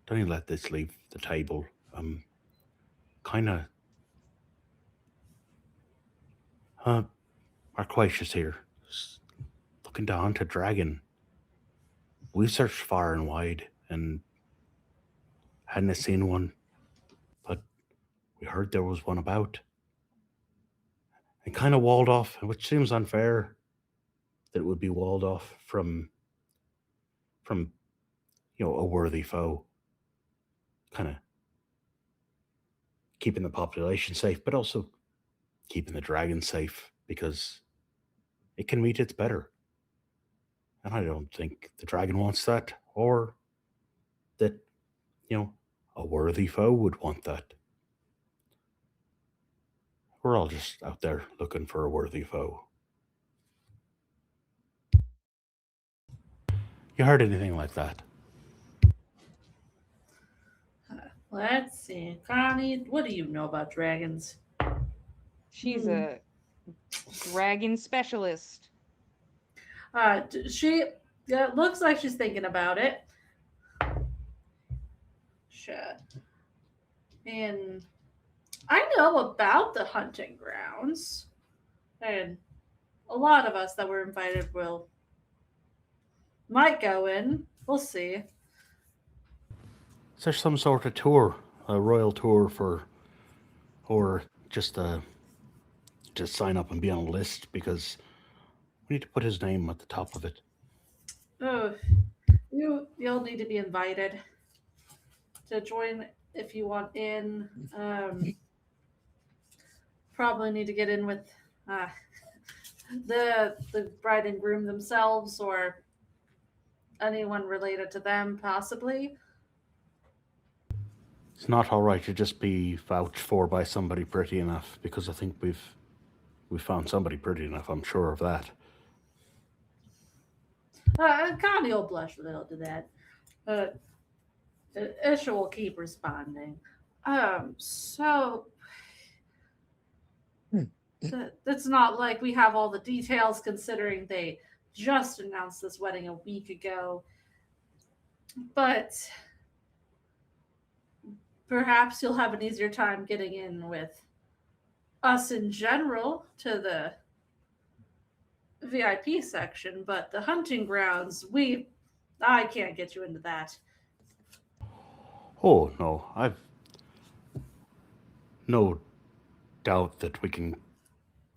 don't you let this leave the table. Kind of, uh, Marquatius here, looking to hunt a dragon. We searched far and wide and hadn't seen one, but we heard there was one about, and kind of walled off, which seems unfair that it would be walled off from a worthy foe, kind of keeping the population safe, but also keeping the dragon safe because it can meet its better. And I don't think the dragon wants that, or that, you know, a worthy foe would want that. We're all just out there looking for a worthy foe. you heard anything like that? Let's see. Connie, what do you know about dragons? She's Hmm. a dragon specialist. She looks like she's thinking about it. Sure. And I know about the hunting grounds. And a lot of us that were invited will might go in. We'll see. Is there some sort of tour, a royal tour for, or just sign up and be on a list because we need to put his name at the top of it. Oh, you'll need to be invited to join if you want in. Probably need to get in with uh, the bride and groom themselves or anyone related to them, possibly. It's not all right to just be vouched for by somebody pretty enough because I think we found somebody pretty enough. I'm sure of that. Connie will blush a little to that. Uh, Isha will keep responding. So it's not like we have all the details considering they just announced this wedding a week ago. But perhaps you'll have an easier time getting in with us in general to the VIP section, but the hunting grounds, I can't get you into that. Oh no, I've no doubt that we can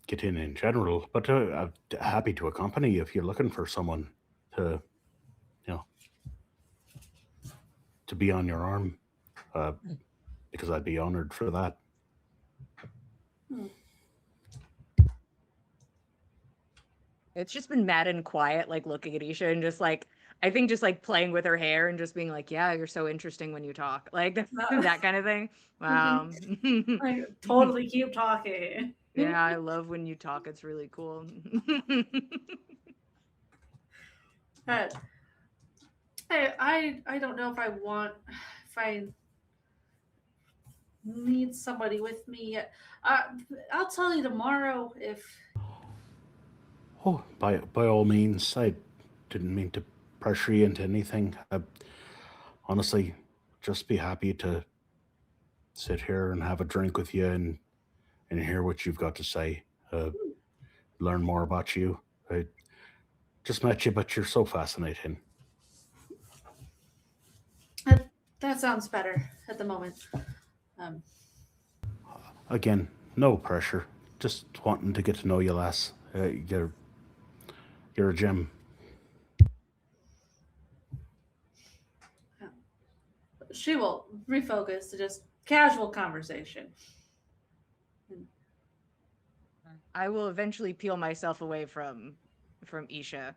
get in general, but I'm happy to accompany you if you're looking for someone to, you know, to be on your arm, uh, because I'd be honored for that. Hmm. It's just been mad and quiet, like looking at Isha and just like I think just like playing with her hair and just being like, "Yeah, you're so interesting when you talk," like that kind of thing. Wow. I totally keep talking. Yeah, I love when you talk. It's really cool. But I don't know if I need somebody with me. Uh, I'll tell you tomorrow if Oh, by all means, I didn't mean to pressure you into anything. I honestly just be happy to sit here and have a drink with you and hear what you've got to say. Learn more about you. I just met you, but you're so fascinating. that, that sounds better at the moment. Um, Again, no pressure. Just wanting to get to know you, lass. You're a gem. she will refocus to just casual conversation. I will eventually peel myself away from Isha.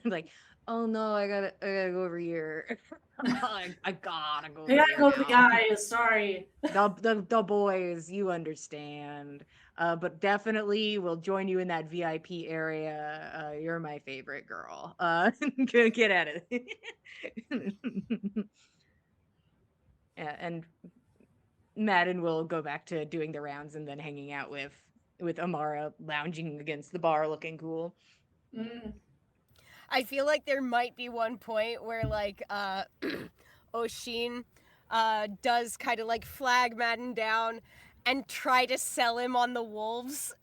Like, oh no, I gotta go over here. I gotta go I over gotta here go to the now. guys. Sorry. The boys, you understand. But definitely we'll join you in that VIP area. You're my favorite girl. Get at it. Yeah, and Madden will go back to doing the rounds and then hanging out with Amara lounging against the bar looking cool. Mm. I feel like there might be one point where like Oshin does kind of like flag Madden down and try to sell him on the wolves.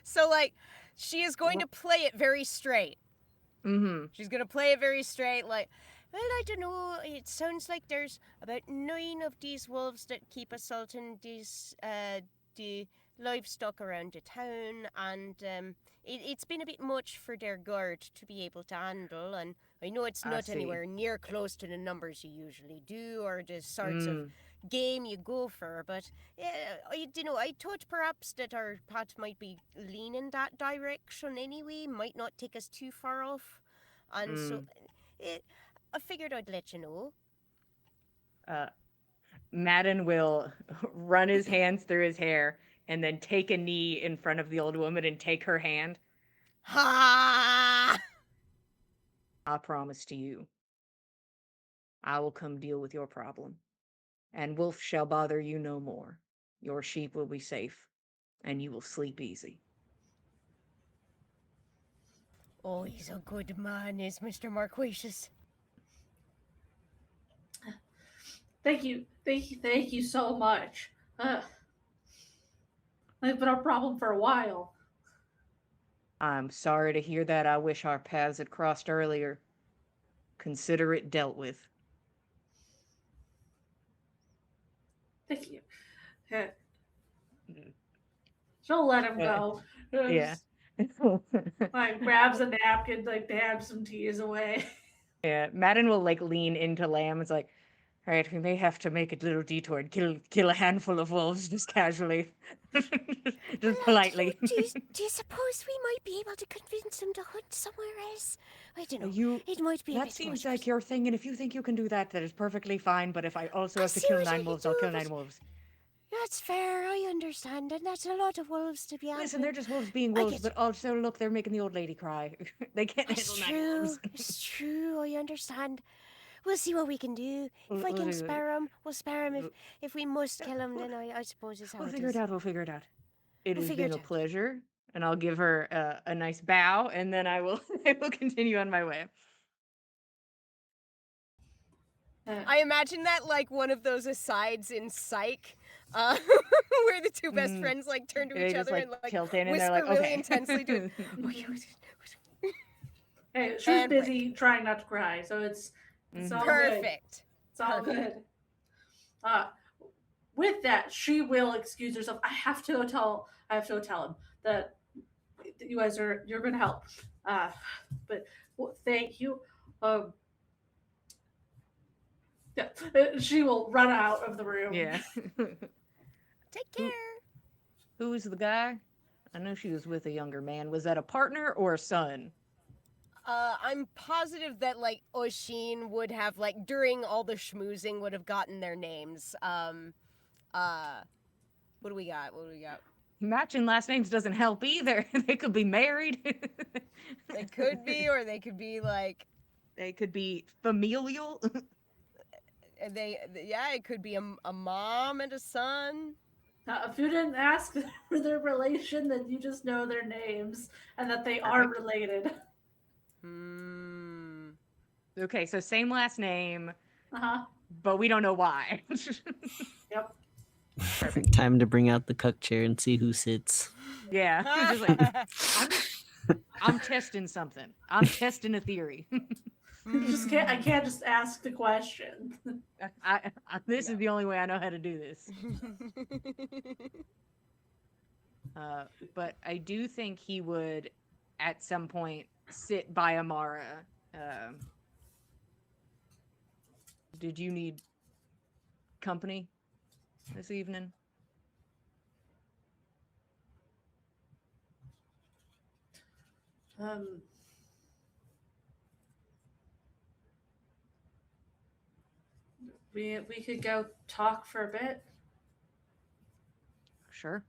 So like she is going to play it very straight. Mm-hmm. She's gonna play it very straight, like, well, I don't know. It sounds like there's about 9 of these wolves that keep assaulting the livestock around the town, and it's been a bit much for their guard to be able to handle. And I know it's I not see. anywhere near close to the numbers you usually do, or the sorts of Mm, game you go for, but I thought perhaps that our path might be leaning that direction anyway, might not take us too far off, and so mm. eh, I figured I'd let you know. Uh, Madden will run his hands through his hair and then take a knee in front of the old woman and take her hand. Ha! I promise to you, I will come deal with your problem, and Wolf shall bother you no more. Your sheep will be safe, and you will sleep easy. Oh, he's a good man, is Mr. Marquisius. Thank you so much. I've been a problem for a while. I'm sorry to hear that. I wish our paths had crossed earlier. Consider it dealt with. Thank you. She'll let him go. Yeah. Like grabs a napkin, like dabs some tears away. Yeah, Madden will like lean into Lamb. It's like, all right, we may have to make a little detour and kill a handful of wolves just casually, just politely. Do you suppose we might be able to convince him to hunt somewhere else? I don't know. You. It might be a That bit seems much, like your thing, and if you think you can do that, that is perfectly fine. But if I also I have to see kill what I 9 can wolves, do, I'll kill but- 9 wolves. That's fair, I understand, and that's a lot of wolves to be Listen, they're just wolves being I wolves, get but also look, they're making the old lady cry. They can't It's handle 9 true. wolves. It's true. I understand. We'll see what we can do. If I can spare him, we'll spare him. If we must kill him, then I suppose it's how We'll it figure is. it out. We'll figure it out. It We'll has figure been it a out. pleasure, and I'll give her a nice bow, and then I will I will continue on my way. I imagine that like one of those asides in Psych, where the two best friends like turn to They each just other like and like tilt in, and whisper they're like, really okay. intensely to it. Hey, she was And break. busy trying not to cry, so it's all good. Perfect. It's all good. With that, she will excuse herself. I have to go tell him that you guys you're gonna help. But thank you. Yeah, she will run out of the room. Yeah. Take care. Who was the guy? I know she was with a younger man. Was that a partner or a son? I'm positive that like Oshin would have like during all the schmoozing would have gotten their names. What do we got? Matching last names doesn't help either. They could be married. They could be, or they could be like They could be familial. it could be a mom and a son. If you didn't ask for their relation, then you just know their names and that they are related. Okay, so same last name, Uh-huh. but we don't know why. Yep. Perfect time to bring out the cuck chair and see who sits. Yeah, just like I'm testing something. I'm testing a theory. I can't just ask the question. This is the only way I know how to do this. But I do think he would, at some point, sit by Amara. Did you need company this evening? We could go talk for a bit. Sure.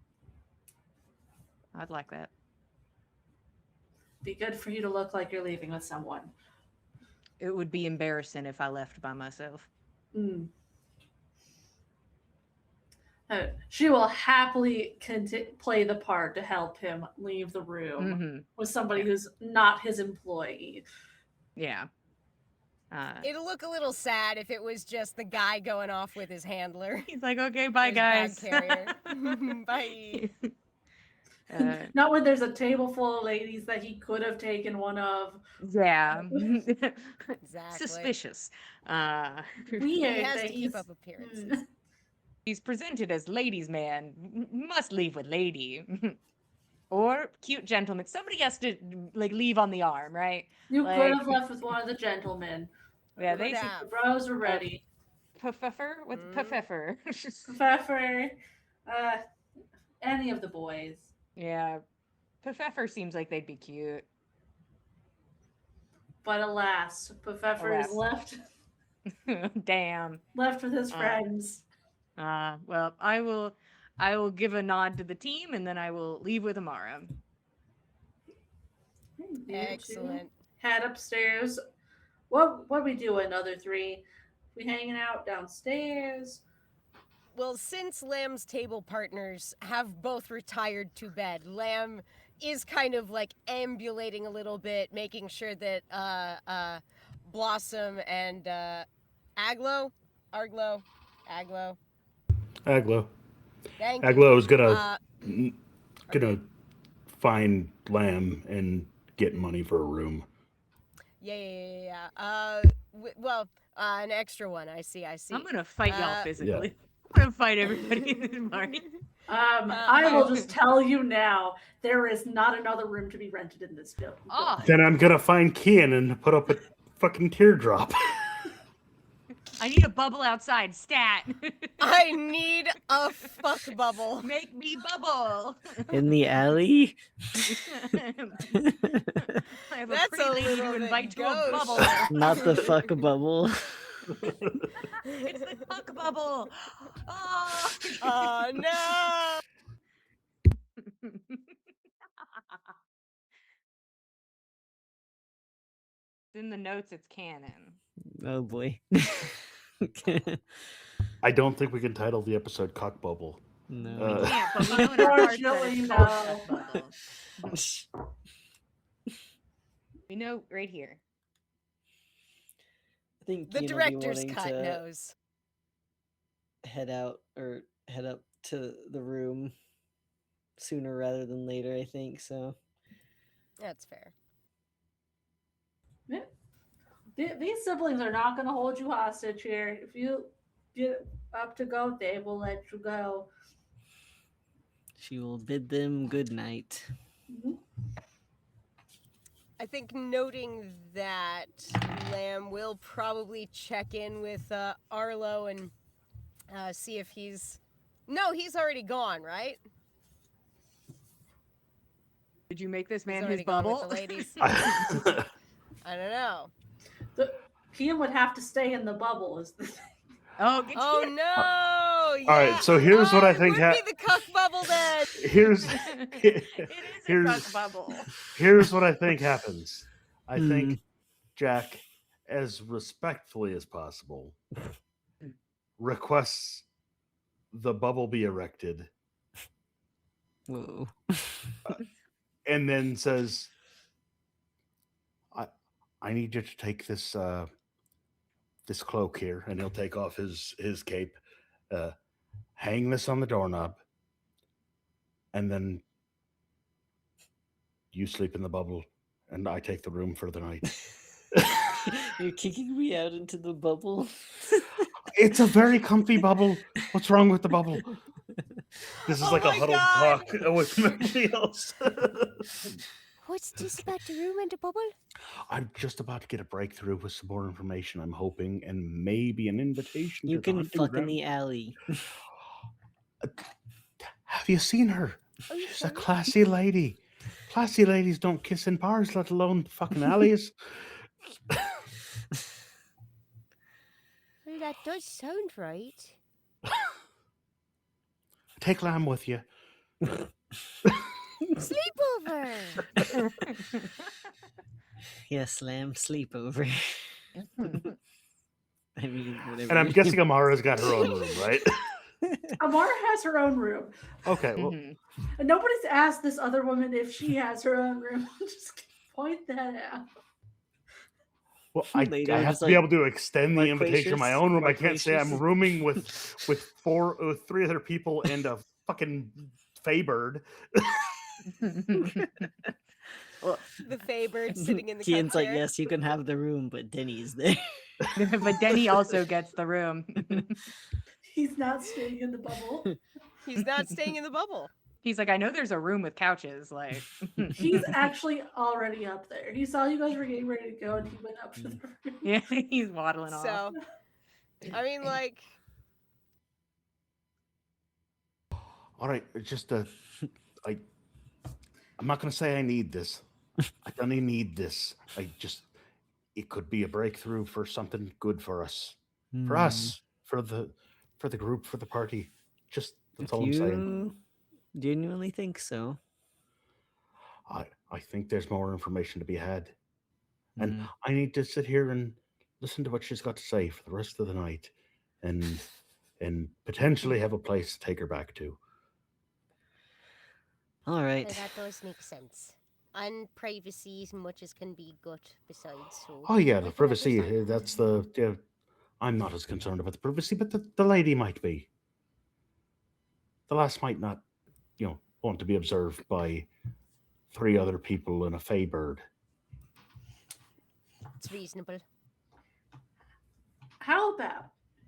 I'd like that. Be good for you to look like you're leaving with someone. It would be embarrassing if I left by myself. She will happily play the part to help him leave the room with somebody who's not his employee. Yeah. It'll look a little sad if it was just the guy going off with his handler. He's like, okay, bye, His guys. bag carrier. Bye. Not when there's a table full of ladies that he could have taken one of. Yeah. Exactly. Suspicious. Weird. He has that to keep up appearances. He's presented as ladies' man. Must leave with lady. Or cute gentleman. Somebody has to like leave on the arm, right? You Like, could have left with one of the gentlemen. Yeah, Could they have. The bros were ready. Pfeffer with Pfeffer. Pfeffer, any of the boys. Yeah. Pfeffer seems like they'd be cute. But alas, Pfeffer is left Damn. with his friends. Well, I will give a nod to the team and then I will leave with Amara. You two Excellent. head upstairs What we doing, other three? We hanging out downstairs? Well, since Lamb's table partners have both retired to bed, Lamb is kind of like ambulating a little bit, making sure that Blossom and Aglo, Arglo, Aglo, Aglo. thank you. Aglo is Are gonna find Lamb and get money for a room. yeah. Well, an extra one. I see. I'm gonna fight y'all Uh, physically. I'm gonna fight everybody in this party. I will just tell you now, there is not another room to be rented in this building. Oh, Then I'm gonna find Kian and put up a fucking teardrop. I need a bubble outside. Stat. I need a fuck bubble. Make me bubble. In the alley? I have a That's pretty a lady little to bit invite to a gauche. bubble. Not the fuck bubble. It's the fuck bubble. Oh, Oh no! in the notes, it's canon. Oh boy. I don't think we can title the episode Cock Bubble. No. We can't, but we know in our hearts that Unfortunately, it's no. called fuck bubble. We know right here. I think The Keen will be director's wanting cut to knows. head out or head up to the room sooner rather than later, I think. So That's fair. Yeah. These siblings are not going to hold you hostage here. If you get up to go, they will let you go. she will bid them good night. Mhm. I think noting that Lamb will probably check in with Arlo and see if he's. No, he's already gone, right? Did you make this man He's his already gone with bubble? the ladies. I I don't know. Kian would have to stay in the bubble. Is the thing. Oh, get Oh you. no! Yeah. All right, so here's what I think It would be the cuck bubble then. here's It is a here's cuck bubble. here's what I think happens. I Hmm. think Jack, as respectfully as possible, requests the bubble be erected Whoa. and then says, I need you to take this this cloak here, and he'll take off his cape, hang this on the doorknob, and then you sleep in the bubble, and I take the room for the night. You're kicking me out into the bubble. It's a very comfy bubble. What's wrong with the bubble? This is Oh like a my huddled God. talk with nobody else. What's this about the room and the bubble? I'm just about to get a breakthrough with some more information, I'm hoping, and maybe an invitation You to the can hunting fuck in ground. the alley. Have you seen her? Are you She's a serious? classy lady. Classy ladies don't kiss in bars, let alone fucking alleys. Well, that does sound right. Take Lamb with you. Sleepover. Yes, Lamb, sleepover. I mean, whatever. And I'm you- guessing Amara's got her own room, right? Amara has her own room. Okay, well, Mhm. And nobody's asked this other woman if she has her own room. Just point that out. well Later, I have just to be like, able to extend the invitation to my Marquacious- own room. I can't say I'm Marquacious. rooming with three other people and a fucking Faybird. Well, The Faybird sitting in the Kian's cuck like, chair. yes, you can have the room, but Denny's there. But Denny also gets the room. He's not staying in the bubble. He's not staying in the bubble. He's like, I know there's a room with couches. Like, He's actually already up there. He saw you guys were getting ready to go, and he went up to the room. yeah, he's waddling off. So, I mean, like, All right, it's just I'm not gonna say I need this. I don't even need this. It could be a breakthrough for something good for us. For Hmm. us. For the group, for the party. Just that's If all I'm saying. you genuinely think so. I think there's more information to be had. And Hmm. I need to sit here and listen to what she's got to say for the rest of the night, and potentially have a place to take her back to. All Well, right. that does make sense. And privacy as much as can be good besides, so Oh yeah, I the can privacy. understand. That's the. Yeah, I'm not as concerned about the privacy, but the lady might be. The lass might not, want to be observed by three other people and a fey bird. It's reasonable. How about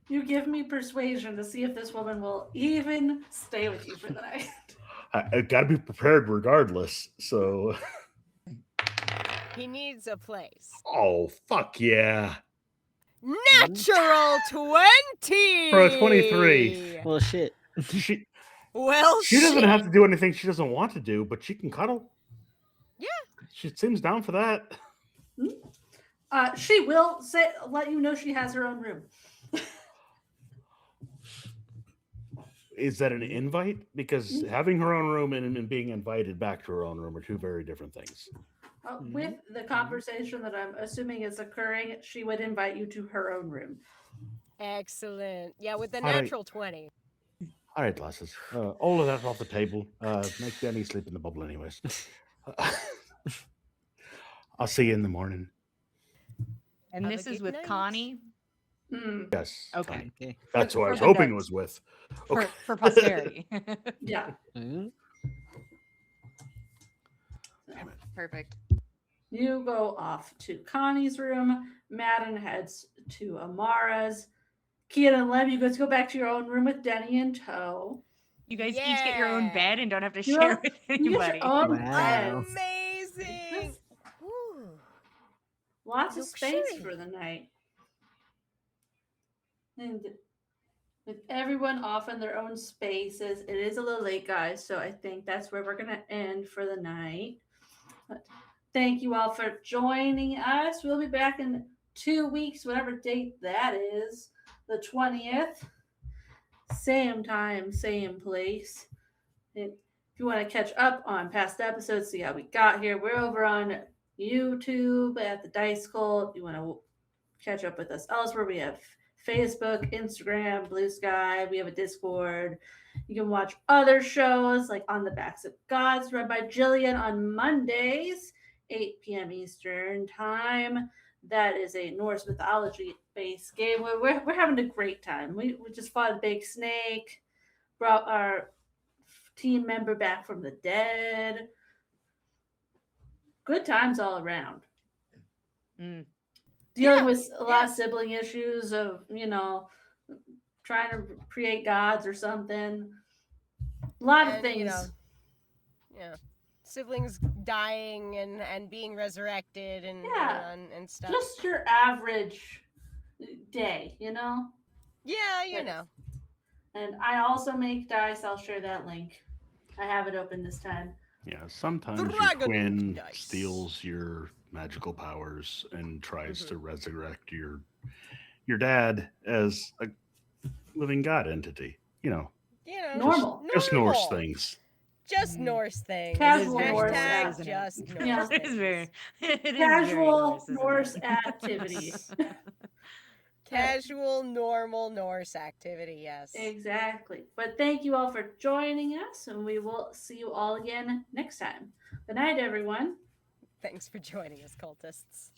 you give me persuasion to see if this woman will even stay with you for the night? I got to be prepared regardless. So, He needs a place. oh fuck yeah, Natural 20! for a 23. Well, shit. She Well, she doesn't shit. have to do anything she doesn't want to do, but she can cuddle. Yeah. She seems down for that. She will let you know she has her own room. Is that an invite? Because having her own room and being invited back to her own room are two very different things. With the conversation that I'm assuming is occurring, she would invite you to her own room. Excellent. Yeah, with the All right. natural 20. All right, lasses. All of that off the table. Make Benny sleep in the bubble, anyways. I'll see you in the morning. And Have a this is good with night. Connie. Yes. Okay. Connie. Okay. That's who I For was the hoping it notes. was with. For, Okay. for posterity. Yeah. Perfect. You go off to Connie's room. Madden heads to Amara's. Kian and Lem, you guys go back to your own room with Denny in tow. You guys each get your own bed and don't have to You share know, with you get anybody. your own Wow. bed. Amazing. Ooh. Lots of space Luxury. for the night. And with everyone off in their own spaces, it is a little late, guys, so I think that's where we're going to end for the night. But thank you all for joining us. We'll be back in 2 weeks, whatever date that is, the 20th. Same time, same place. And if you want to catch up on past episodes, see how we got here, we're over on YouTube at the Dice Cult. If you want to catch up with us elsewhere, we have Facebook, Instagram, Blue Sky. We have a Discord. You can watch other shows like On the Backs of Gods, read by Jillian on Mondays, 8 p.m. Eastern Time. That is a Norse mythology based game. We're having a great time. We just fought a big snake, brought our team member back from the dead. Good times all around. Dealing with a lot of sibling issues of, trying to create gods or something. A lot of things. Siblings dying and being resurrected and stuff. Just your average day, Yeah, And I also make dice. I'll share that link. I have it open this time. Yeah, sometimes your Dragon twin dice. steals your magical powers and tries to resurrect your dad as a living god entity. Normal. Just Norse things. Just Norse things. Casual very Norse, Hashtag isn't it? just Norse Yeah. It is very, it is very Casual Norse, isn't Norse it? activity. Casual, normal Norse activity, yes. Exactly. But thank you all for joining us, and we will see you all again next time. Good night, everyone. Thanks for joining us, cultists.